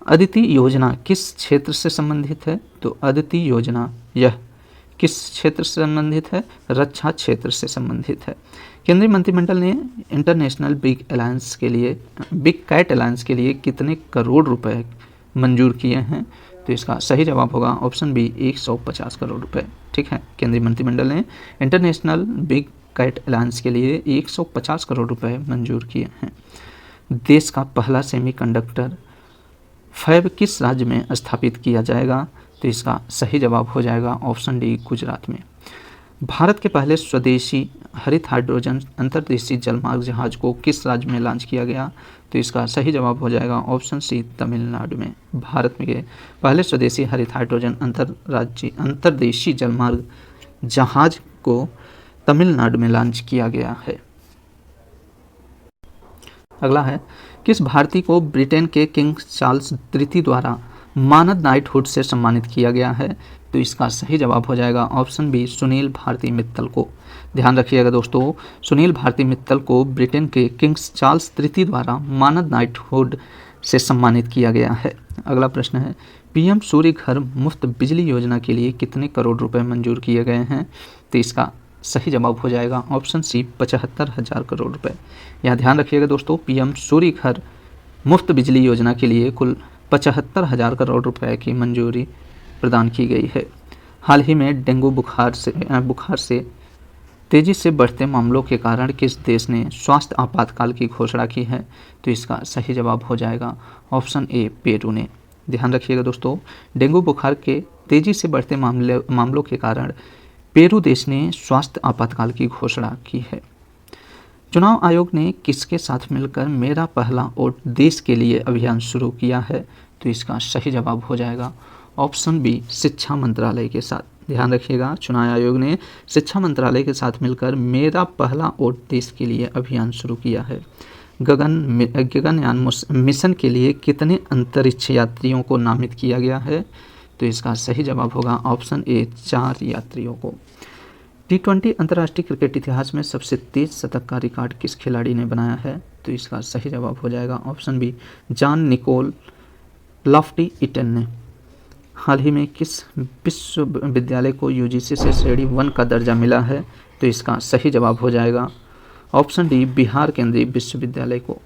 अदिति योजना किस क्षेत्र से संबंधित है? तो अदिति योजना यह किस क्षेत्र से संबंधित है? रक्षा क्षेत्र से संबंधित है। केंद्रीय मंत्रिमंडल ने इंटरनेशनल बिग कैट अलायंस के लिए कितने करोड़ रुपए मंजूर किए हैं? तो इसका सही जवाब होगा ऑप्शन बी 150 करोड़ रुपए। ठीक है, केंद्रीय मंत्रिमंडल ने इंटरनेशनल बिग कैट अलायंस के लिए 150 करोड़ रुपए मंजूर किए हैं। देश का पहला सेमीकंडक्टर फैब किस राज्य में स्थापित किया जाएगा? तो इसका सही जवाब हो जाएगा ऑप्शन डी गुजरात में। भारत के पहले स्वदेशी हरित हाइड्रोजन अंतर्देशीय जलमार्ग जहाज को किस राज्य में लॉन्च किया गया? तो इसका सही जवाब हो जाएगा ऑप्शन सी तमिलनाडु में। भारत में पहले स्वदेशी हरित हाइड्रोजन अंतर्देशीय जलमार्ग जहाज को तमिलनाडु में लॉन्च किया गया है। अगला है, किस भारतीय को ब्रिटेन के किंग चार्ल्स तृतीय द्वारा मानद नाइटहुड से सम्मानित किया गया है? तो इसका सही जवाब हो जाएगा ऑप्शन बी सुनील भारती मित्तल को। ध्यान रखिएगा दोस्तों, सुनील भारती मित्तल को ब्रिटेन के किंग्स चार्ल्स तृतीय द्वारा मानद नाइटहुड से सम्मानित किया गया है। अगला प्रश्न है, पीएम सूर्य घर मुफ्त बिजली योजना के लिए कितने करोड़ रुपए मंजूर किए गए हैं? तो इसका सही जवाब हो जाएगा ऑप्शन सी 75,000 करोड़ रुपए। यहाँ ध्यान रखिएगा दोस्तों, पीएम सूर्य घर मुफ्त बिजली योजना के लिए कुल 75,000 करोड़ रुपए की मंजूरी प्रदान की गई है। हाल ही में डेंगू बुखार से तेजी से बढ़ते मामलों के कारण किस देश ने स्वास्थ्य आपातकाल की घोषणा की है? तो इसका सही जवाब हो जाएगा ऑप्शन ए पेरू ने। ध्यान रखिएगा दोस्तों, डेंगू बुखार के तेजी से बढ़ते मामलों के कारण पेरू देश ने स्वास्थ्य आपातकाल की घोषणा की है। चुनाव आयोग ने किसके साथ मिलकर मेरा पहला वोट देश के लिए अभियान शुरू किया है? तो इसका सही जवाब हो जाएगा ऑप्शन बी शिक्षा मंत्रालय के साथ। ध्यान रखिएगा, चुनाव आयोग ने शिक्षा मंत्रालय के साथ मिलकर मेरा पहला वोट देश के लिए अभियान शुरू किया है। गगनयान मिशन के लिए कितने अंतरिक्ष यात्रियों को नामित किया गया है? तो इसका सही जवाब होगा ऑप्शन ए 4 यात्रियों को। T20 अंतर्राष्ट्रीय क्रिकेट इतिहास में सबसे तेज शतक का रिकॉर्ड किस खिलाड़ी ने बनाया है? तो इसका सही जवाब हो जाएगा option B John Nicol Loftie Eaton ने। हाल ही में किस विश्वविद्यालय को यूजीसी से श्रेणी 1 का दर्जा मिला है? तो इसका सही जवाब हो जाएगा ऑप्शन डी बिहार केंद्रीय विश्वविद्यालय को।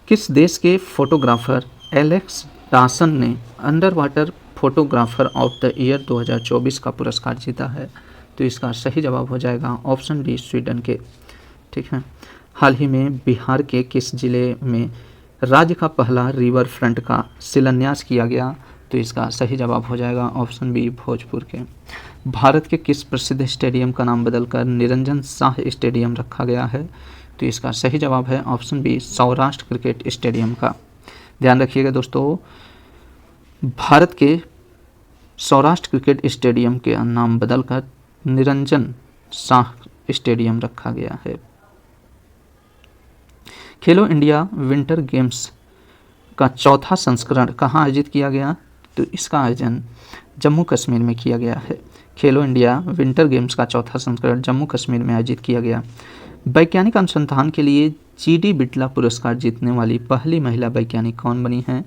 किस देश के फोटोग्राफर एलेक्स डासन ने under water photographer of the year 2024 का पुरस्कार जीता है? तो इसका सही जवाब हो जाएगा ऑप्शन डी स्वीडन के। ठीक है, हाल ही में बिहार के किस जिले में राज्य का पहला रिवर फ्रंट का शिलान्यास किया गया? तो इसका सही जवाब हो जाएगा ऑप्शन बी भोजपुर के। भारत के किस प्रसिद्ध स्टेडियम का नाम बदलकर निरंजन शाह स्टेडियम रखा गया है? तो इसका सही जवाब है option B Saurashtra cricket stadium का। ध्यान रखिएगा दोस्तों, भारत के सौराष्ट्र क्रिकेट स्टेडियम के नाम बदलकर निरंजन शाह स्टेडियम रखा गया है। खेलो इंडिया विंटर गेम्स का चौथा संस्करण कहाँ आयोजित किया गया? तो इसका आयोजन जम्मू कश्मीर में किया गया है। खेलो इंडिया विंटर गेम्स का चौथा संस्करण जम्मू कश्मीर में आयोजित किया गया। वैज्ञानिक अनुसंधान के लिए जीडी बिटला पुरस्कार जीतने वाली पहली महिला वैज्ञानिक कौन बनी है?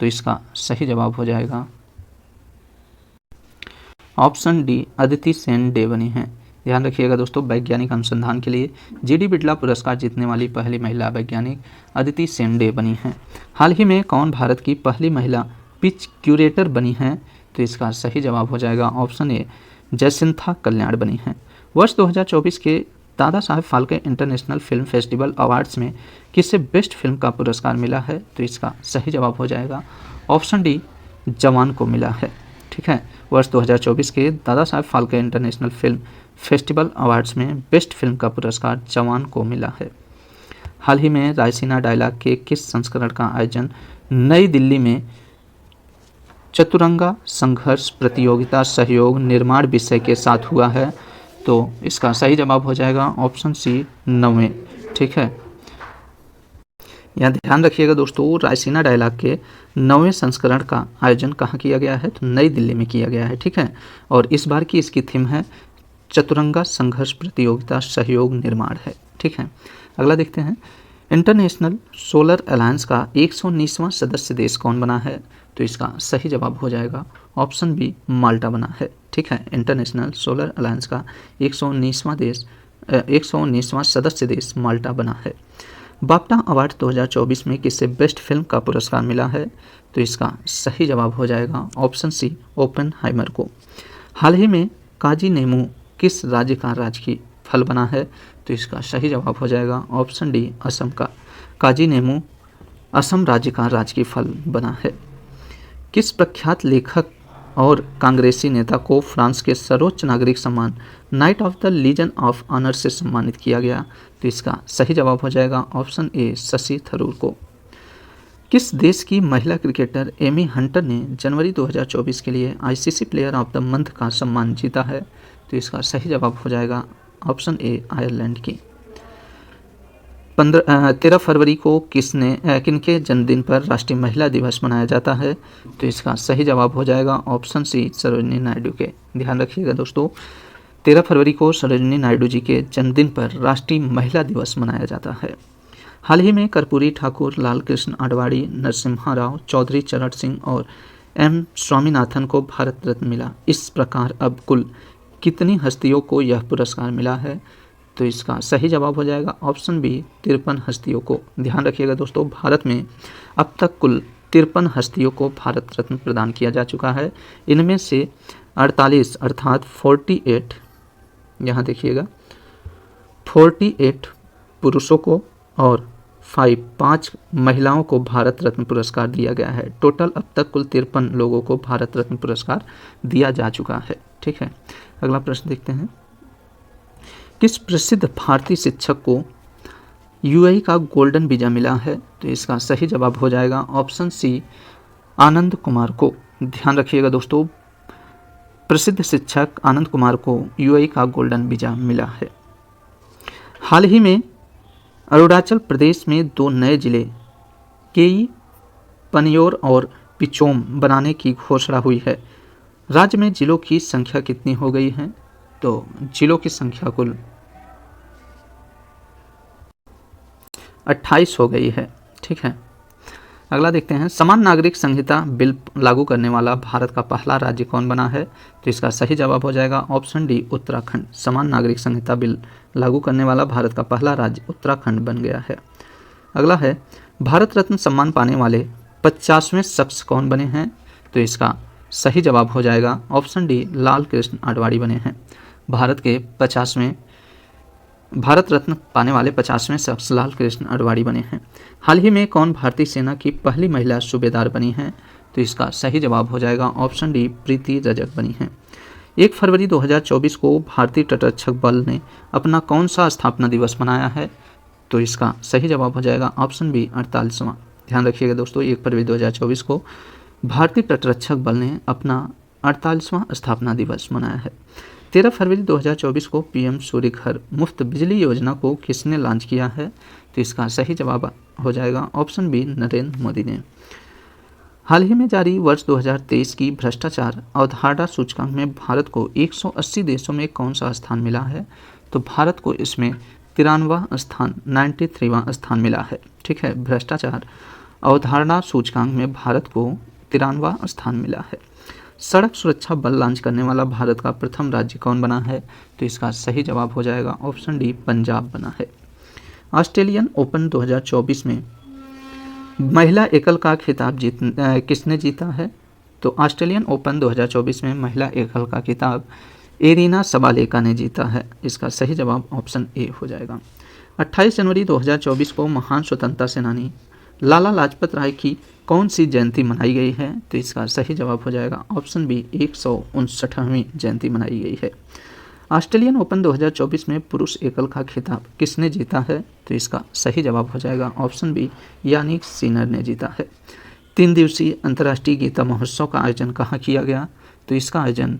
तो इसका सही जवाब हो जाएगा option D Aditi Sen day बनी है। ध्यान रखिएगा दोस्तों, वैज्ञानिक अनुसंधान के लिए जीडी बिटला पुरस्कार जीतने वाली पहली महिला वैज्ञानिक अदिति सेन डे बनी है। हाल ही में कौन भारत की पहली महिला पिच क्यूरेटर बनी है? तो इसका सही जवाब हो जाएगा ऑप्शन ए जयसिंथा कल्याण बनी है। वर्ष 2024 के Dada Saheb Phalke international film festival awards में किसे बेस्ट फिल्म का पुरस्कार मिला है? तो इसका सही जवाब हो जाएगा ऑप्शन डी, जवान को मिला है। ठीक है, वर्ष 2024 के Dada Saheb Phalke international film festival awards में बेस्ट फिल्म का पुरस्कार जवान को मिला है। हाल ही में रायसीना डायलॉग के किस संस्करण का आयोजन नई दिल्ली में चतुरंगा संघर्ष प्रतियोगिता सहयोग निर्माण विषय के साथ हुआ है? तो इसका सही जवाब हो जाएगा ऑप्शन सी, 9वें। ठीक है, यहाँ ध्यान रखिएगा दोस्तों, रायसीना डायलॉग के 9वें संस्करण का आयोजन कहाँ किया गया है? तो नई दिल्ली में किया गया है। ठीक है, और इस बार की इसकी थीम है चतुरंगा संघर्ष प्रतियोगिता सहयोग निर्माण है। ठीक है, अगला देखते हैं, इंटरनेशनल सोलर अलायंस का 119वां सदस्य देश कौन बना है? तो इसका सही जवाब हो जाएगा ऑप्शन बी, माल्टा बना है। ठीक है, इंटरनेशनल सोलर अलायंस का 119वां सदस्य देश माल्टा बना है। बाफ्टा अवार्ड 2024 में किसे बेस्ट फिल्म का पुरस्कार मिला है? तो इसका सही जवाब हो जाएगा ऑप्शन सी, ओपेनहाइमर को। हाल ही में काजी नेमू किस राज्य का राजकीय फल बना है? तो इसका सही जवाब हो जाएगा ऑप्शन डी, असम का। काजी नेमू असम राज्य का राजकीय फल बना है। किस प्रख्यात लेखक और कांग्रेसी नेता को फ्रांस के सर्वोच्च नागरिक सम्मान Knight of the Legion of Honour से सम्मानित किया गया? तो इसका सही जवाब हो जाएगा ऑप्शन ए, शशि थरूर को। किस देश की महिला क्रिकेटर एमी हंटर ने जनवरी 2024 के लिए ICC player of the month का सम्मान जीता है? तो इसका सही जवाब हो जाएगा ऑप्शन ए, आयरलैंड की। 13 फरवरी को किनके जन्मदिन पर राष्ट्रीय महिला दिवस मनाया जाता है? तो इसका सही जवाब हो जाएगा ऑप्शन सी, सरोजिनी नायडू के। ध्यान रखिएगा दोस्तों, 13 फरवरी को सरोजिनी नायडू जी के जन्मदिन पर राष्ट्रीय महिला दिवस मनाया जाता है। हाल ही में कर्पूरी ठाकुर, लाल कृष्ण आडवाणी, नरसिम्हा राव, चौधरी चरण सिंह और एम स्वामीनाथन को भारत रत्न मिला। इस प्रकार अब कुल कितनी हस्तियों को यह पुरस्कार मिला है? तो इसका सही जवाब हो जाएगा ऑप्शन बी, 53 हस्तियों को। ध्यान रखिएगा दोस्तों, भारत में अब तक कुल 53 हस्तियों को भारत रत्न प्रदान किया जा चुका है। इनमें से 48 अर्थात 48, यहाँ देखिएगा 48 पुरुषों को और 5 महिलाओं को भारत रत्न पुरस्कार दिया गया है। टोटल अब तक कुल 53 लोगों को भारत रत्न पुरस्कार दिया जा चुका है। ठीक है, अगला प्रश्न देखते हैं, किस प्रसिद्ध भारतीय शिक्षक को यूएई का गोल्डन वीजा मिला है? तो इसका सही जवाब हो जाएगा ऑप्शन सी, आनंद कुमार को। ध्यान रखिएगा दोस्तों, प्रसिद्ध शिक्षक आनंद कुमार को यूएई का गोल्डन वीजा मिला है। हाल ही में अरुणाचल प्रदेश में 2 नए जिले केई पनियोर और पिचोम बनाने की घोषणा हुई है। राज्य में जिलों की संख्या कितनी हो गई है? तो जिलों की संख्या कुल 28 हो गई है। ठीक है, अगला देखते हैं, समान नागरिक संहिता बिल लागू करने वाला भारत का पहला राज्य कौन बना है? तो इसका सही जवाब हो जाएगा ऑप्शन डी, उत्तराखंड। समान नागरिक संहिता बिल लागू करने वाला भारत का पहला राज्य उत्तराखंड बन गया है। अगला है, भारत रत्न सम्मान पाने वाले 50वें शख्स कौन बने हैं? तो इसका सही जवाब हो जाएगा ऑप्शन डी, लाल कृष्ण आडवाणी बने हैं। भारत रत्न पाने वाले 50वें शख्स लाल कृष्ण आडवाणी बने हैं। हाल ही में कौन भारतीय सेना की पहली महिला सूबेदार बनी है? तो इसका सही जवाब हो जाएगा ऑप्शन डी, प्रीति रजक बनी है। 1 फरवरी 2024 को भारतीय तटरक्षक बल ने अपना कौन सा स्थापना दिवस मनाया है? तो इसका सही जवाब हो जाएगा ऑप्शन बी, 48वां। ध्यान रखिएगा दोस्तों, 1 फरवरी 2024 को भारतीय तटरक्षक बल ने अपना 48वां स्थापना दिवस मनाया है। 13 फरवरी 2024 को पीएम सूर्य घर मुफ्त बिजली योजना को किसने लॉन्च किया है? तो इसका सही जवाब हो जाएगा ऑप्शन बी, नरेंद्र मोदी ने। हाल ही में जारी वर्ष 2023 की भ्रष्टाचार अवधारणा सूचकांक में भारत को 180 देशों में कौन सा स्थान मिला है? तो भारत को इसमें 93वां स्थान मिला है। ठीक है, भ्रष्टाचार अवधारणा सूचकांक में भारत को 93वां स्थान मिला है। सड़क सुरक्षा बल लॉन्च करने वाला भारत का प्रथम राज्य कौन बना है? तो इसका सही जवाब हो जाएगा ऑप्शन डी, पंजाब बना है। ऑस्ट्रेलियन ओपन 2024 में महिला एकल का खिताब किसने जीता है? तो ऑस्ट्रेलियन ओपन 2024 में महिला एकल का खिताब एरिना सबालेका ने जीता है। इसका सही जवाब ऑप्शन ए हो जाएगा। 28 जनवरी 2024 को महान स्वतंत्रता सेनानी लाला लाजपत राय की कौन सी जयंती मनाई गई है? तो इसका सही जवाब हो जाएगा ऑप्शन बी 159वीं जयंती मनाई गई है। ऑस्ट्रेलियन ओपन 2024 में पुरुष एकल का खिताब किसने जीता है? तो इसका सही जवाब हो जाएगा ऑप्शन बी यानिक सिनर ने जीता है। 3 दिवसीय अंतर्राष्ट्रीय गीता महोत्सव का आयोजन कहाँ किया गया? तो इसका आयोजन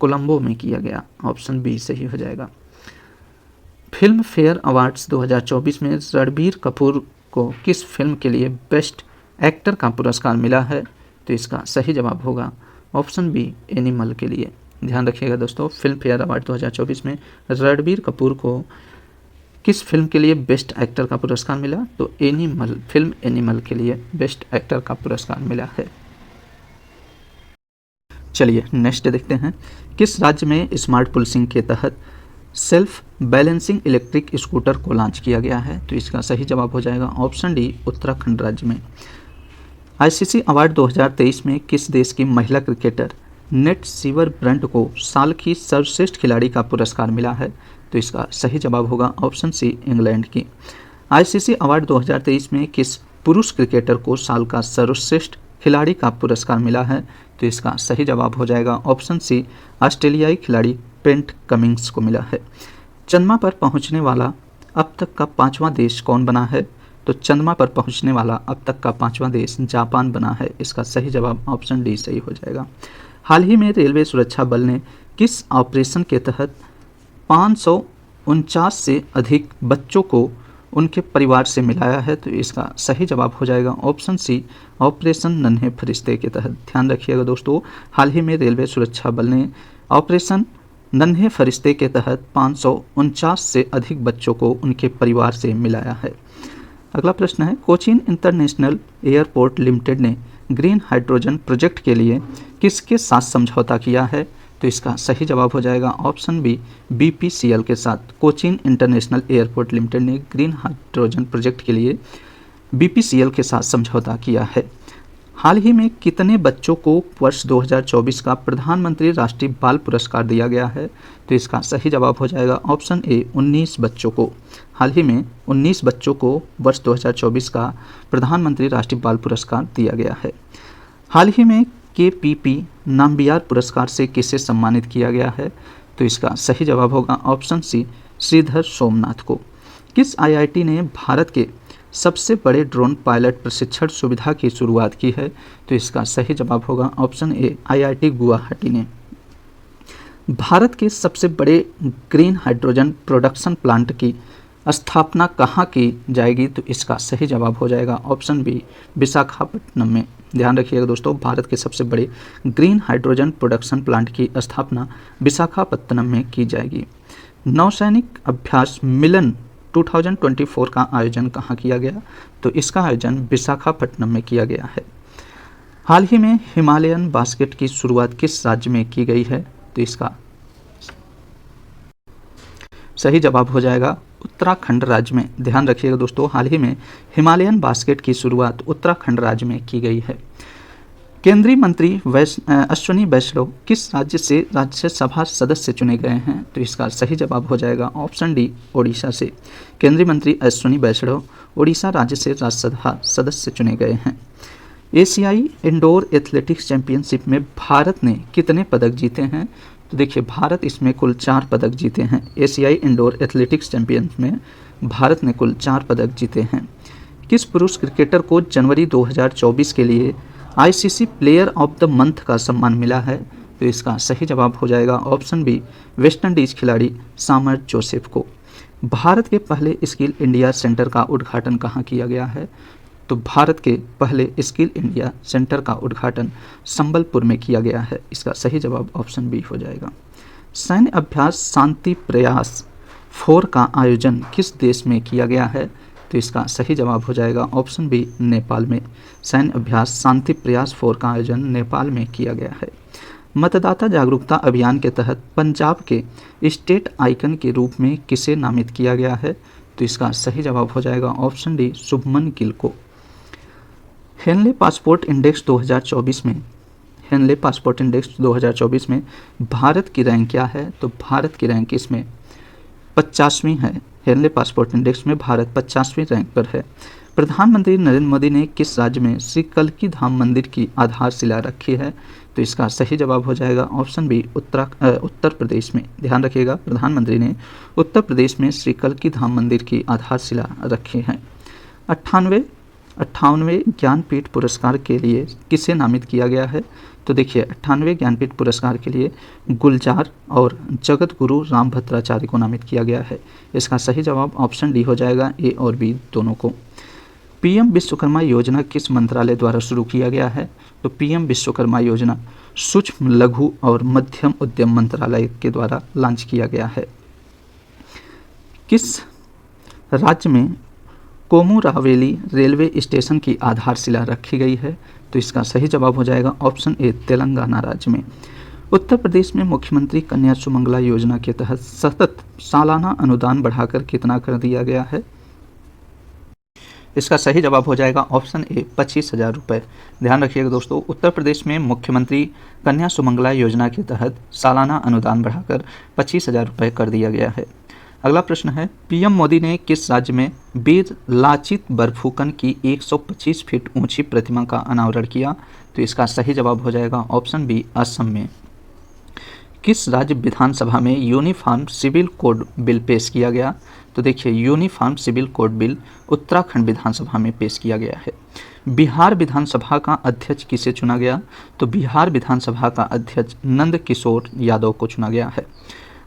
कोलंबो में किया गया। ऑप्शन बी सही हो जाएगा। फिल्म फेयर अवार्ड्स 2024 में रणबीर कपूर को किस फिल्म के लिए बेस्ट एक्टर का पुरस्कार मिला है? तो इसका सही जवाब होगा ऑप्शन बी एनिमल के लिए। ध्यान रखिएगा दोस्तों, फिल्म फेयर अवार्ड 2024 में रणबीर कपूर को किस फिल्म के लिए बेस्ट एक्टर का पुरस्कार मिला? तो एनिमल, फिल्म एनिमल के लिए बेस्ट एक्टर का पुरस्कार मिला है। चलिए नेक्स्ट देखते हैं। किस राज्य में स्मार्ट पुलिसिंग के तहत सेल्फ बैलेंसिंग इलेक्ट्रिक स्कूटर को लॉन्च किया गया है? तो इसका सही जवाब हो जाएगा ऑप्शन डी उत्तराखंड राज्य में। आईसीसी अवार्ड 2023 में किस देश की महिला क्रिकेटर नेट सीवर ब्रंट को साल की सर्वश्रेष्ठ खिलाड़ी का पुरस्कार मिला है? तो इसका सही जवाब होगा ऑप्शन सी इंग्लैंड की। आईसीसी अवार्ड 2023 में किस पुरुष क्रिकेटर को साल का सर्वश्रेष्ठ खिलाड़ी का पुरस्कार मिला है? तो इसका सही जवाब हो जाएगा ऑप्शन सी ऑस्ट्रेलियाई खिलाड़ी पेंट कमिंग्स को मिला है। चंद्रमा पर पहुंचने वाला अब तक का 5वां देश कौन बना है? तो चंद्रमा पर पहुंचने वाला अब तक का 5वां देश जापान बना है। इसका सही जवाब ऑप्शन डी सही हो जाएगा। हाल ही में रेलवे सुरक्षा बल ने किस ऑपरेशन के तहत 549 से अधिक बच्चों को उनके परिवार से मिलाया है? तो इसका सही जवाब हो जाएगा ऑप्शन सी ऑपरेशन नन्हे फरिश्ते के तहत। ध्यान रखिएगा दोस्तों, हाल ही में रेलवे सुरक्षा बल ने ऑपरेशन नन्हे फरिश्ते के तहत 549 से अधिक बच्चों को उनके परिवार से मिलाया है। अगला प्रश्न है, कोचीन इंटरनेशनल एयरपोर्ट लिमिटेड ने ग्रीन हाइड्रोजन प्रोजेक्ट के लिए किसके साथ समझौता किया है? तो इसका सही जवाब हो जाएगा ऑप्शन बी बीपीसीएल के साथ। कोचीन इंटरनेशनल एयरपोर्ट लिमिटेड ने ग्रीन हाइड्रोजन प्रोजेक्ट के लिए बीपीसीएल के साथ समझौता किया है। हाल ही में कितने बच्चों को वर्ष 2024 का प्रधानमंत्री राष्ट्रीय बाल पुरस्कार दिया गया है? तो इसका सही जवाब हो जाएगा ऑप्शन ए 19 बच्चों को। हाल ही में 19 बच्चों को वर्ष 2024 का प्रधानमंत्री राष्ट्रीय बाल पुरस्कार दिया गया है। हाल ही में केपीपी नाम्बियार पुरस्कार से किसे सम्मानित किया गया है? तो इसका सही जवाब होगा ऑप्शन सी श्रीधर सोमनाथ को। किस आईआईटी ने भारत के सबसे बड़े ड्रोन पायलट प्रशिक्षण सुविधा की शुरुआत की है? तो इसका सही जवाब होगा ऑप्शन ए आईआईटी गुवाहाटी ने। भारत के सबसे बड़े ग्रीन हाइड्रोजन प्रोडक्शन प्लांट की स्थापना कहाँ की जाएगी? तो इसका सही जवाब हो जाएगा ऑप्शन बी विशाखापट्टनम में। ध्यान रखिएगा दोस्तों, भारत के सबसे बड़े ग्रीन हाइड्रोजन प्रोडक्शन प्लांट की स्थापना विशाखापट्टनम में की जाएगी। नौसैनिक अभ्यास मिलन 2024 का आयोजन कहाँ किया गया? तो इसका आयोजन विशाखापट्टनम में किया गया है। हाल ही में हिमालयन बास्केट की शुरुआत किस राज्य में की गई है? तो इसका सही जवाब हो जाएगा उत्तराखंड राज्य में। ध्यान रखिएगा दोस्तों, हाल ही में हिमालयन बास्केट की शुरुआत उत्तराखंड राज्य में की गई है। केंद्रीय मंत्री अश्विनी वैष्णव किस राज्य से राज्यसभा सदस्य चुने गए हैं? तो इसका सही जवाब हो जाएगा ऑप्शन डी ओडिशा से। केंद्रीय मंत्री अश्विनी वैष्णव ओडिशा राज्य से राज्यसभा सदस्य चुने गए हैं। एशियाई इंडोर एथलेटिक्स चैंपियनशिप में भारत ने कितने पदक जीते हैं? तो देखिए, भारत इसमें कुल 4 पदक जीते हैं। एशियाई इंडोर एथलेटिक्स चैंपियनशिप में भारत ने कुल 4 पदक जीते हैं। किस पुरुष क्रिकेटर को जनवरी 2024 के लिए ICC player of the month का सम्मान मिला है? तो इसका सही जवाब हो जाएगा ऑप्शन बी वेस्टइंडीज खिलाड़ी सामर जोसेफ को। भारत के पहले स्किल इंडिया सेंटर का उद्घाटन कहाँ किया गया है? तो भारत के पहले स्किल इंडिया सेंटर का उद्घाटन संबलपुर में किया गया है। इसका सही जवाब ऑप्शन बी हो जाएगा। सैन्य अभ्यास शांति प्रयास 4 का आयोजन किस देश में किया गया है? तो इसका सही जवाब हो जाएगा ऑप्शन बी नेपाल में। सैन्य अभ्यास शांति प्रयास 4 का आयोजन नेपाल में किया गया है। मतदाता जागरूकता अभियान के तहत पंजाब के स्टेट आइकन के रूप में किसे नामित किया गया है? तो इसका सही जवाब हो जाएगा ऑप्शन डी शुभमन गिल को। हेनले पासपोर्ट इंडेक्स 2024 में हेनले पासपोर्ट इंडेक्स 2024 में भारत की रैंक क्या है? तो भारत की रैंक इसमें 50वीं है। हेनले पासपोर्ट इंडेक्स में भारत 50वीं रैंक पर है। प्रधानमंत्री नरेंद्र मोदी ने किस राज्य में श्री कल्की धाम मंदिर की आधारशिला रखी है? तो इसका सही जवाब हो जाएगा ऑप्शन बी, उत्तर प्रदेश में। ध्यान रखिएगा, प्रधानमंत्री ने उत्तर प्रदेश में श्री कल्की धाम मंदिर की आधारशिला रखी है। 58वें ज्ञानपीठ पुरस्कार के लिए किसे नामित किया गया है? तो देखिए, 98वें ज्ञानपीठ पुरस्कार के लिए गुलजार और जगत गुरु रामभद्राचार्य को नामित किया गया है। इसका सही जवाब ऑप्शन डी हो जाएगा, ए और बी दोनों को। पीएम विश्वकर्मा योजना किस मंत्रालय द्वारा शुरू किया गया है? तो पीएम विश्वकर्मा योजना सूक्ष्म लघु और मध्यम उद्यम मंत्रालय के द्वारा लॉन्च किया गया है। किस राज्य में कोमुरावेली रेलवे स्टेशन की आधारशिला रखी गई है? तो इसका सही जवाब हो जाएगा ऑप्शन ए, तेलंगाना राज्य में। उत्तर प्रदेश में मुख्यमंत्री कन्या सुमंगला योजना के तहत सतत सालाना अनुदान बढ़ाकर कितना कर दिया गया है? इसका सही जवाब हो जाएगा ऑप्शन ए, 25,000 रुपये। ध्यान रखिएगा दोस्तों, उत्तर प्रदेश में मुख्यमंत्री कन्या सुमंगला योजना के तहत सालाना अनुदान बढ़ाकर 25,000 रुपये कर दिया गया है। अगला प्रश्न है, पीएम मोदी ने किस राज्य में वीर लाचित बरफुकन की 125 फीट ऊंची प्रतिमा का अनावरण किया? तो इसका सही जवाब हो जाएगा ऑप्शन बी, असम में। किस राज्य विधानसभा में यूनिफॉर्म सिविल कोड बिल पेश किया गया? तो देखिए, uniform civil code bill Uttarakhand विधानसभा में पेश किया गया है। बिहार विधानसभा का अध्यक्ष किसे चुना गया? तो बिहार विधानसभा का अध्यक्ष नंद किशोर यादव को चुना गया है।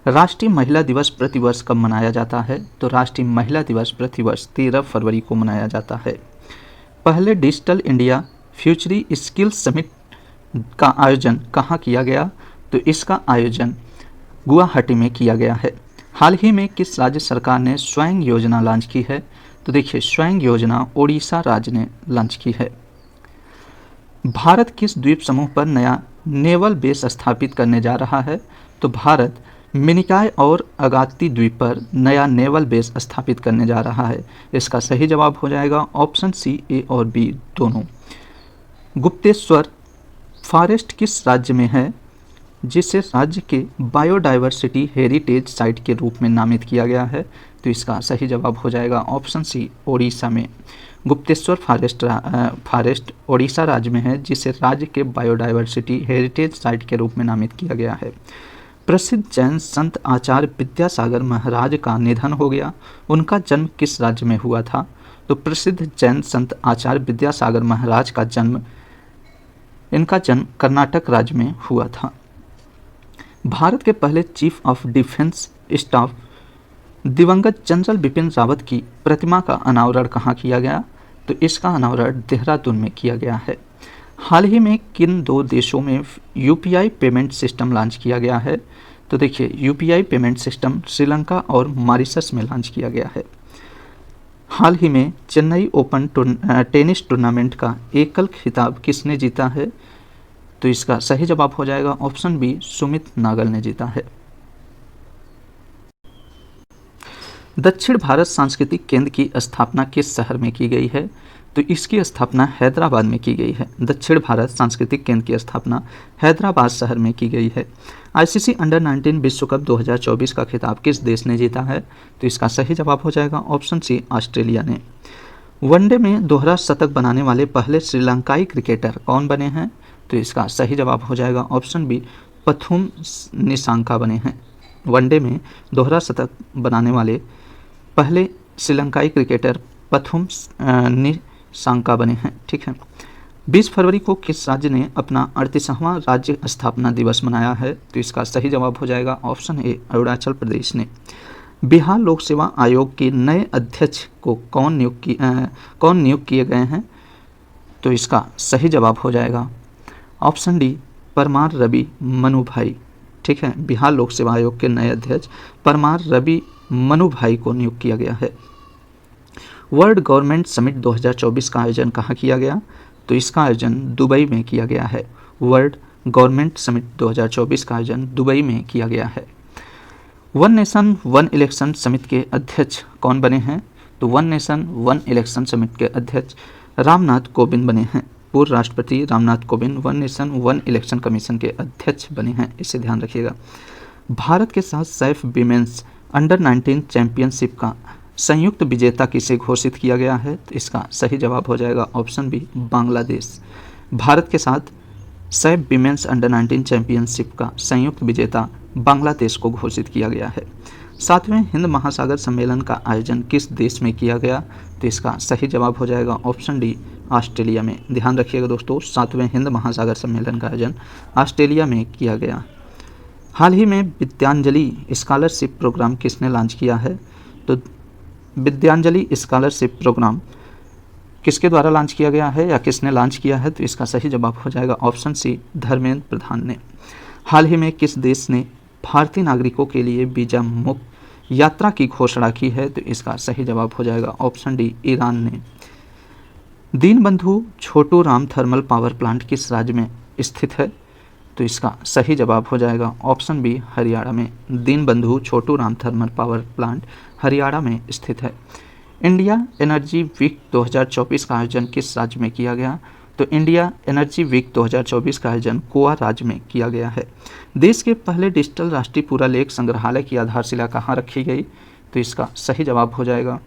राष्ट्रीय महिला दिवस प्रतिवर्ष कब मनाया जाता है? तो राष्ट्रीय महिला दिवस प्रतिवर्ष 13 फरवरी को मनाया जाता है। पहले डिजिटल इंडिया फ्यूचरी स्किल समिट का आयोजन कहाँ किया गया? तो इसका आयोजन गुवाहाटी में किया गया है। हाल ही में किस राज्य सरकार ने स्वयं योजना लॉन्च की है? तो देखिए, स्वयं योजना ओडिशा राज्य ने लॉन्च की है। भारत किस द्वीप समूह पर नया नेवल बेस स्थापित करने जा रहा है? तो भारत मिनिकॉय और अगात्ती द्वीप पर नया नेवल बेस स्थापित करने जा रहा है। इसका सही जवाब हो जाएगा ऑप्शन सी, ए और बी दोनों। गुप्तेश्वर फॉरेस्ट किस राज्य में है, जिसे राज्य के बायोडाइवर्सिटी हेरिटेज साइट के रूप में नामित किया गया है? तो इसका सही जवाब हो जाएगा ऑप्शन सी, ओडिशा में। गुप्तेश्वर फॉरेस्ट ओडिशा राज्य में है, जिसे राज्य के बायोडाइवर्सिटी हेरिटेज साइट के रूप में नामित किया गया है। प्रसिद्ध जैन संत आचार्य विद्यासागर महाराज का निधन हो गया, उनका जन्म किस राज्य में हुआ था? तो प्रसिद्ध जैन संत आचार्य विद्यासागर महाराज का इनका जन्म कर्नाटक राज्य में हुआ था। भारत के पहले चीफ ऑफ डिफेंस स्टाफ दिवंगत जनरल बिपिन रावत की प्रतिमा का अनावरण कहाँ किया गया? तो इसका अनावरण देहरादून में किया गया है। हाल ही में किन दो देशों में यूपीआई पेमेंट सिस्टम लॉन्च किया गया है? तो देखिए, यूपीआई पेमेंट सिस्टम श्रीलंका और मॉरिशस में लॉन्च किया गया है। हाल ही में चेन्नई ओपन टेनिस टूर्नामेंट का एकल खिताब किसने जीता है? तो इसका सही जवाब हो जाएगा ऑप्शन बी, सुमित नागल ने जीता है। दक्षिण भारत सांस्कृतिक केंद्र की स्थापना किस शहर में की गई है? तो इसकी स्थापना हैदराबाद में की गई है। दक्षिण भारत सांस्कृतिक केंद्र की स्थापना हैदराबाद शहर में की गई है। आईसीसी अंडर 19 विश्व कप 2024 का खिताब किस देश ने जीता है? तो इसका सही जवाब हो जाएगा ऑप्शन सी, ऑस्ट्रेलिया ने। वनडे में दोहरा शतक बनाने वाले पहले श्रीलंकाई क्रिकेटर कौन बने हैं? तो इसका सही जवाब हो जाएगा ऑप्शन बी, पथुम निसांका बने हैं। वनडे में दोहरा शतक बनाने वाले पहले श्रीलंकाई क्रिकेटर पथुम निसांका बने हैं। ठीक है। 20 फरवरी को किस राज्य ने अपना 38वां राज्य स्थापना दिवस मनाया है? तो इसका सही जवाब हो जाएगा ऑप्शन ए, अरुणाचल प्रदेश ने। बिहार लोक सेवा आयोग के नए अध्यक्ष को कौन नियुक्त किए गए हैं? तो इसका सही जवाब हो जाएगा ऑप्शन डी, परमार रवि मनु भाई। ठीक है, बिहार लोक सेवा आयोग के नए अध्यक्ष परमार रवि मनु भाई को नियुक्त किया गया है। वर्ल्ड गवर्नमेंट समिट 2024 का आयोजन कहाँ किया गया? तो इसका आयोजन दुबई में किया गया है। वर्ल्ड गवर्नमेंट समिट 2024 का आयोजन दुबई में किया गया है। One nation one election summit के अध्यक्ष कौन बने हैं? तो one nation one election summit के अध्यक्ष रामनाथ कोविंद बने हैं। पूर्व राष्ट्रपति Ramnath Kovind one nation one election commission के अध्यक्ष बने हैं, इसे ध्यान रखिएगा। भारत के साथ सैफ विमेंस अंडर 19 चैंपियनशिप का संयुक्त विजेता किसे घोषित किया गया है? तो इसका सही जवाब हो जाएगा ऑप्शन बी, बांग्लादेश। भारत के साथ सैफ विमेंस अंडर 19 चैंपियनशिप का संयुक्त विजेता बांग्लादेश को घोषित किया गया है। 7वें हिंद महासागर सम्मेलन का आयोजन किस देश में किया गया? तो इसका सही जवाब हो जाएगा ऑप्शन डी, ऑस्ट्रेलिया में। ध्यान रखिएगा दोस्तों, 7वें हिंद महासागर सम्मेलन का आयोजन ऑस्ट्रेलिया में किया गया। हाल ही में विद्यांजलि स्कॉलरशिप प्रोग्राम किसने लॉन्च किया है? तो विद्यांजलि स्कॉलरशिप प्रोग्राम किसके द्वारा लॉन्च किया गया है या किसने लॉन्च किया है? तो इसका सही जवाब हो जाएगा ऑप्शन सी, धर्मेंद्र प्रधान ने। हाल ही में किस देश ने भारतीय नागरिकों के लिए वीजा मुक्त यात्रा की घोषणा की है? तो इसका सही जवाब हो जाएगा ऑप्शन डी, ईरान ने। Deenbandhu Chhotu Ram thermal power plant किस राज्य में स्थित है? तो इसका सही जवाब हो जाएगा ऑप्शन बी, हरियाणा में। Deenbandhu Chhotu Ram thermal power plant Haryana में स्थित है। इंडिया एनर्जी वीक 2024 का आयोजन किस राज्य में किया गया? तो इंडिया एनर्जी वीक 2024 का आयोजन गोवा राज्य में किया गया है। देश के पहले डिजिटल राष्ट्रीय पुरालेख संग्रहालय की आधारशिला कहाँ रखी गई? तो इसका सही जवाब हो जाएगा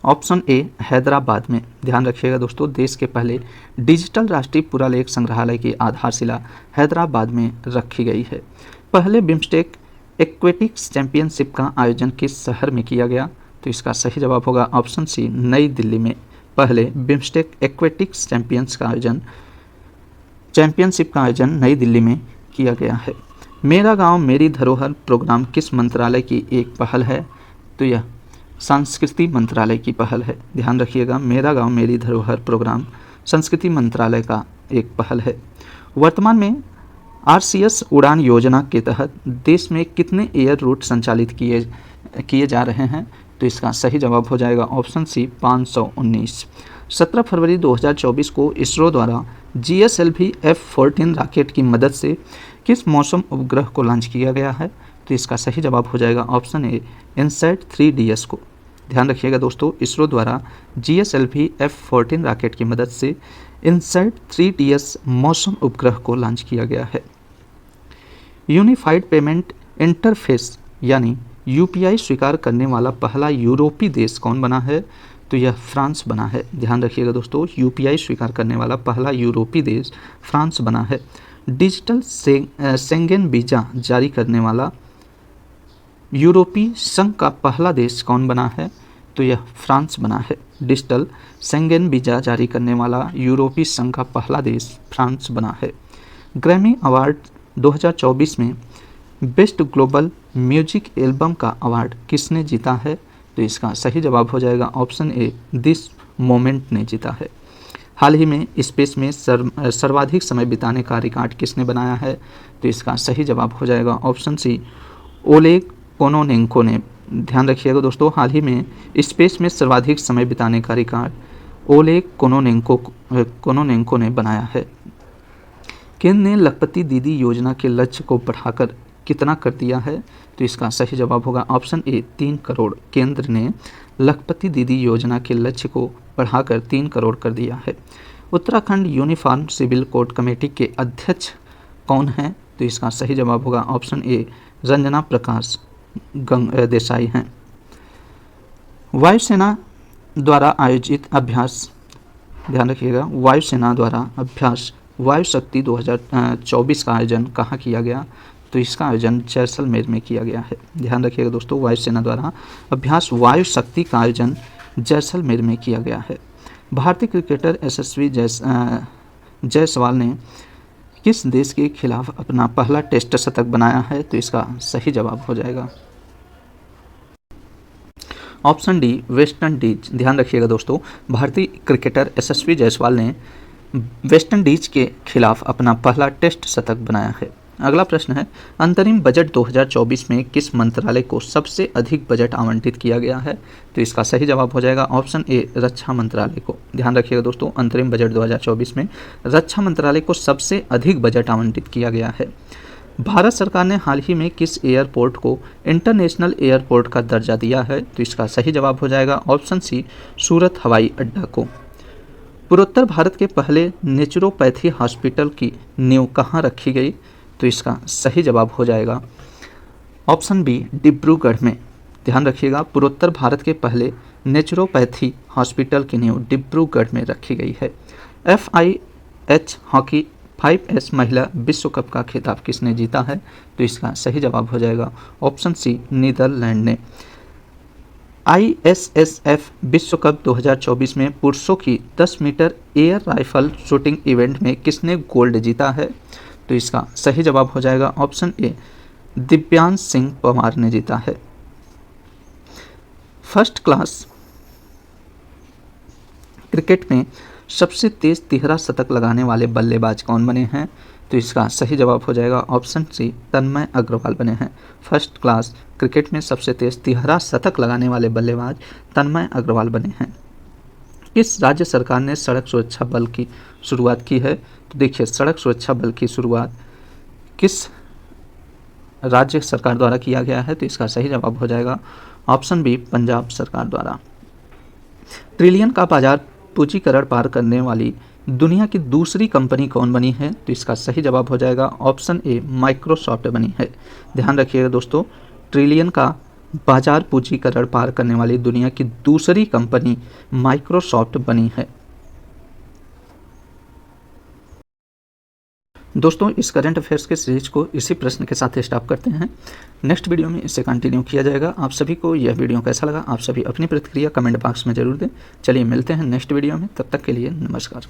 ऑप्शन ए, हैदराबाद में। ध्यान रखिएगा दोस्तों, देश के पहले डिजिटल राष्ट्रीय पुरालेख संग्रहालय की आधारशिला हैदराबाद में रखी गई है। पहले बिम्स्टेक एक्वेटिक्स चैंपियनशिप का आयोजन किस शहर में किया गया? तो इसका सही जवाब होगा ऑप्शन सी, नई दिल्ली में। पहले बिम्स्टेक एक्वेटिक्स चैंपियनशिप का आयोजन नई दिल्ली में किया गया है। मेरा गांव मेरी धरोहर प्रोग्राम किस मंत्रालय की एक पहल है? तो यह संस्कृति मंत्रालय की पहल है। ध्यान रखिएगा, मेरा गांव मेरी धरोहर प्रोग्राम संस्कृति मंत्रालय का एक पहल है। वर्तमान में RCS उड़ान योजना के तहत देश में कितने एयर रूट संचालित किए जा रहे हैं? तो इसका सही जवाब हो जाएगा ऑप्शन सी, 519। 17 फरवरी 2024 को इसरो द्वारा GSLV F-14 रॉकेट की मदद से किस मौसम उपग्रह को लॉन्च किया गया है? तो इसका सही जवाब हो जाएगा ऑप्शन ए, इनसैट 3DS को। ध्यान रखिएगा दोस्तों, इसरो द्वारा GSLV F-14 रॉकेट की मदद से इनसैट 3DS मौसम उपग्रह को लॉन्च किया गया है। यूनिफाइड पेमेंट इंटरफेस यानी UPI स्वीकार करने वाला पहला यूरोपीय देश कौन बना है? तो यह फ्रांस बना है। ध्यान रखिएगा दोस्तों, UPI स्वीकार करने वाला पहला यूरोपीय देश फ्रांस बना है। डिजिटल शेंगेन वीज़ा जारी करने वाला यूरोपीय संघ का पहला देश कौन बना है? तो यह फ्रांस बना है। डिजिटल शेंगेन वीज़ा जारी करने वाला यूरोपीय संघ का पहला देश फ्रांस बना है। ग्रैमी अवार्ड 2024 में बेस्ट ग्लोबल म्यूजिक एल्बम का अवार्ड किसने जीता है? तो इसका सही जवाब हो जाएगा ऑप्शन ए, दिस मोमेंट ने जीता है। हाल ही में स्पेस में सर्वाधिक समय बिताने का रिकॉर्ड किसने बनाया है? तो इसका सही जवाब हो जाएगा ऑप्शन सी, ओलेग कोनोनेंको ने। ध्यान रखिएगा दोस्तों, हाल ही में स्पेस में सर्वाधिक समय बिताने का रिकॉर्ड ओलेग कोनोनेंको ने बनाया है। केंद्र ने लखपति दीदी योजना के लक्ष्य को बढ़ाकर कितना कर दिया है? तो इसका सही जवाब होगा ऑप्शन ए, 3 करोड़। केंद्र ने लखपति दीदी योजना के लक्ष्य को बढ़ाकर 3 करोड़ कर दिया है। Uttarakhand uniform civil code committee के अध्यक्ष कौन हैं? तो इसका सही जवाब होगा ऑप्शन ए, रंजना प्रकाश देसाई हैं। वायुसेना द्वारा आयोजित अभ्यास, ध्यान रखिएगा, वायुसेना द्वारा अभ्यास वायु शक्ति 2024 का आयोजन कहाँ किया गया? तो इसका आयोजन जैसलमेर में किया गया है। ध्यान रखिएगा दोस्तों, वायुसेना द्वारा अभ्यास वायु शक्ति का आयोजन जैसलमेर में किया गया है। भारतीय क्रिकेटर यशस्वी जायसवाल ने किस देश के खिलाफ अपना पहला टेस्ट शतक बनाया है? तो इसका सही जवाब हो जाएगा ऑप्शन डी, वेस्ट इंडीज। ध्यान रखिएगा दोस्तों, भारतीय क्रिकेटर यशस्वी जायसवाल ने वेस्ट इंडीज के खिलाफ अपना पहला टेस्ट शतक बनाया है। अगला प्रश्न है, अंतरिम बजट 2024 में किस मंत्रालय को सबसे अधिक बजट आवंटित किया गया है? तो इसका सही जवाब हो जाएगा ऑप्शन ए, रक्षा मंत्रालय को। ध्यान रखिएगा दोस्तों, अंतरिम बजट 2024 में रक्षा मंत्रालय को सबसे अधिक बजट आवंटित किया गया है। भारत सरकार ने हाल ही में किस एयरपोर्ट को इंटरनेशनल एयरपोर्ट का दर्जा दिया है? तो इसका सही जवाब हो जाएगा ऑप्शन सी, सूरत हवाई अड्डा को। पूर्वोत्तर भारत के पहले नेचुरोपैथी हॉस्पिटल की नींव कहाँ रखी गई? तो इसका सही जवाब हो जाएगा ऑप्शन बी, डिब्रूगढ़ में। ध्यान रखिएगा, पूर्वोत्तर भारत के पहले नेचुरोपैथी हॉस्पिटल की नींव डिब्रूगढ़ में रखी गई है। FIH हॉकी 5S महिला विश्व कप का खिताब किसने जीता है? तो इसका सही जवाब हो जाएगा ऑप्शन सी, नीदरलैंड ने। ISSF विश्व कप 2024 में पुरुषों की 10 metre air rifle shooting event में किसने गोल्ड जीता है? तो इसका सही जवाब हो जाएगा ऑप्शन ए, दिव्यांश सिंह पवार ने जीता है। फर्स्ट क्लास क्रिकेट में सबसे तेज तिहरा शतक लगाने वाले बल्लेबाज कौन बने हैं? तो इसका सही जवाब हो जाएगा ऑप्शन सी, तन्मय अग्रवाल बने हैं। फर्स्ट क्लास क्रिकेट में सबसे तेज तिहरा शतक लगाने वाले बल्लेबाज तन्मय अग्रवाल बने हैं। किस राज्य सरकार ने सड़क सुरक्षा बल की शुरुआत की है? तो देखिए, सड़क सुरक्षा बल की शुरुआत किस राज्य सरकार द्वारा किया गया है? तो इसका सही जवाब हो जाएगा ऑप्शन बी, पंजाब सरकार द्वारा। ट्रिलियन का बाजार पूंजीकरण पार करने वाली दुनिया की दूसरी कंपनी कौन बनी है? तो इसका सही जवाब हो जाएगा ऑप्शन ए, माइक्रोसॉफ्ट बनी है। ध्यान रखिएगा दोस्तों, ट्रिलियन का बाजार पूंजीकरण पार करने वाली दुनिया की दूसरी कंपनी माइक्रोसॉफ्ट बनी है। दोस्तों, इस करंट अफेयर्स के सीरीज को इसी प्रश्न के साथ स्टॉप करते हैं। नेक्स्ट वीडियो में इसे कंटिन्यू किया जाएगा। आप सभी को यह वीडियो कैसा लगा, आप सभी अपनी प्रतिक्रिया कमेंट बॉक्स में जरूर दें। चलिए मिलते हैं नेक्स्ट वीडियो में, तब तक के लिए नमस्कार।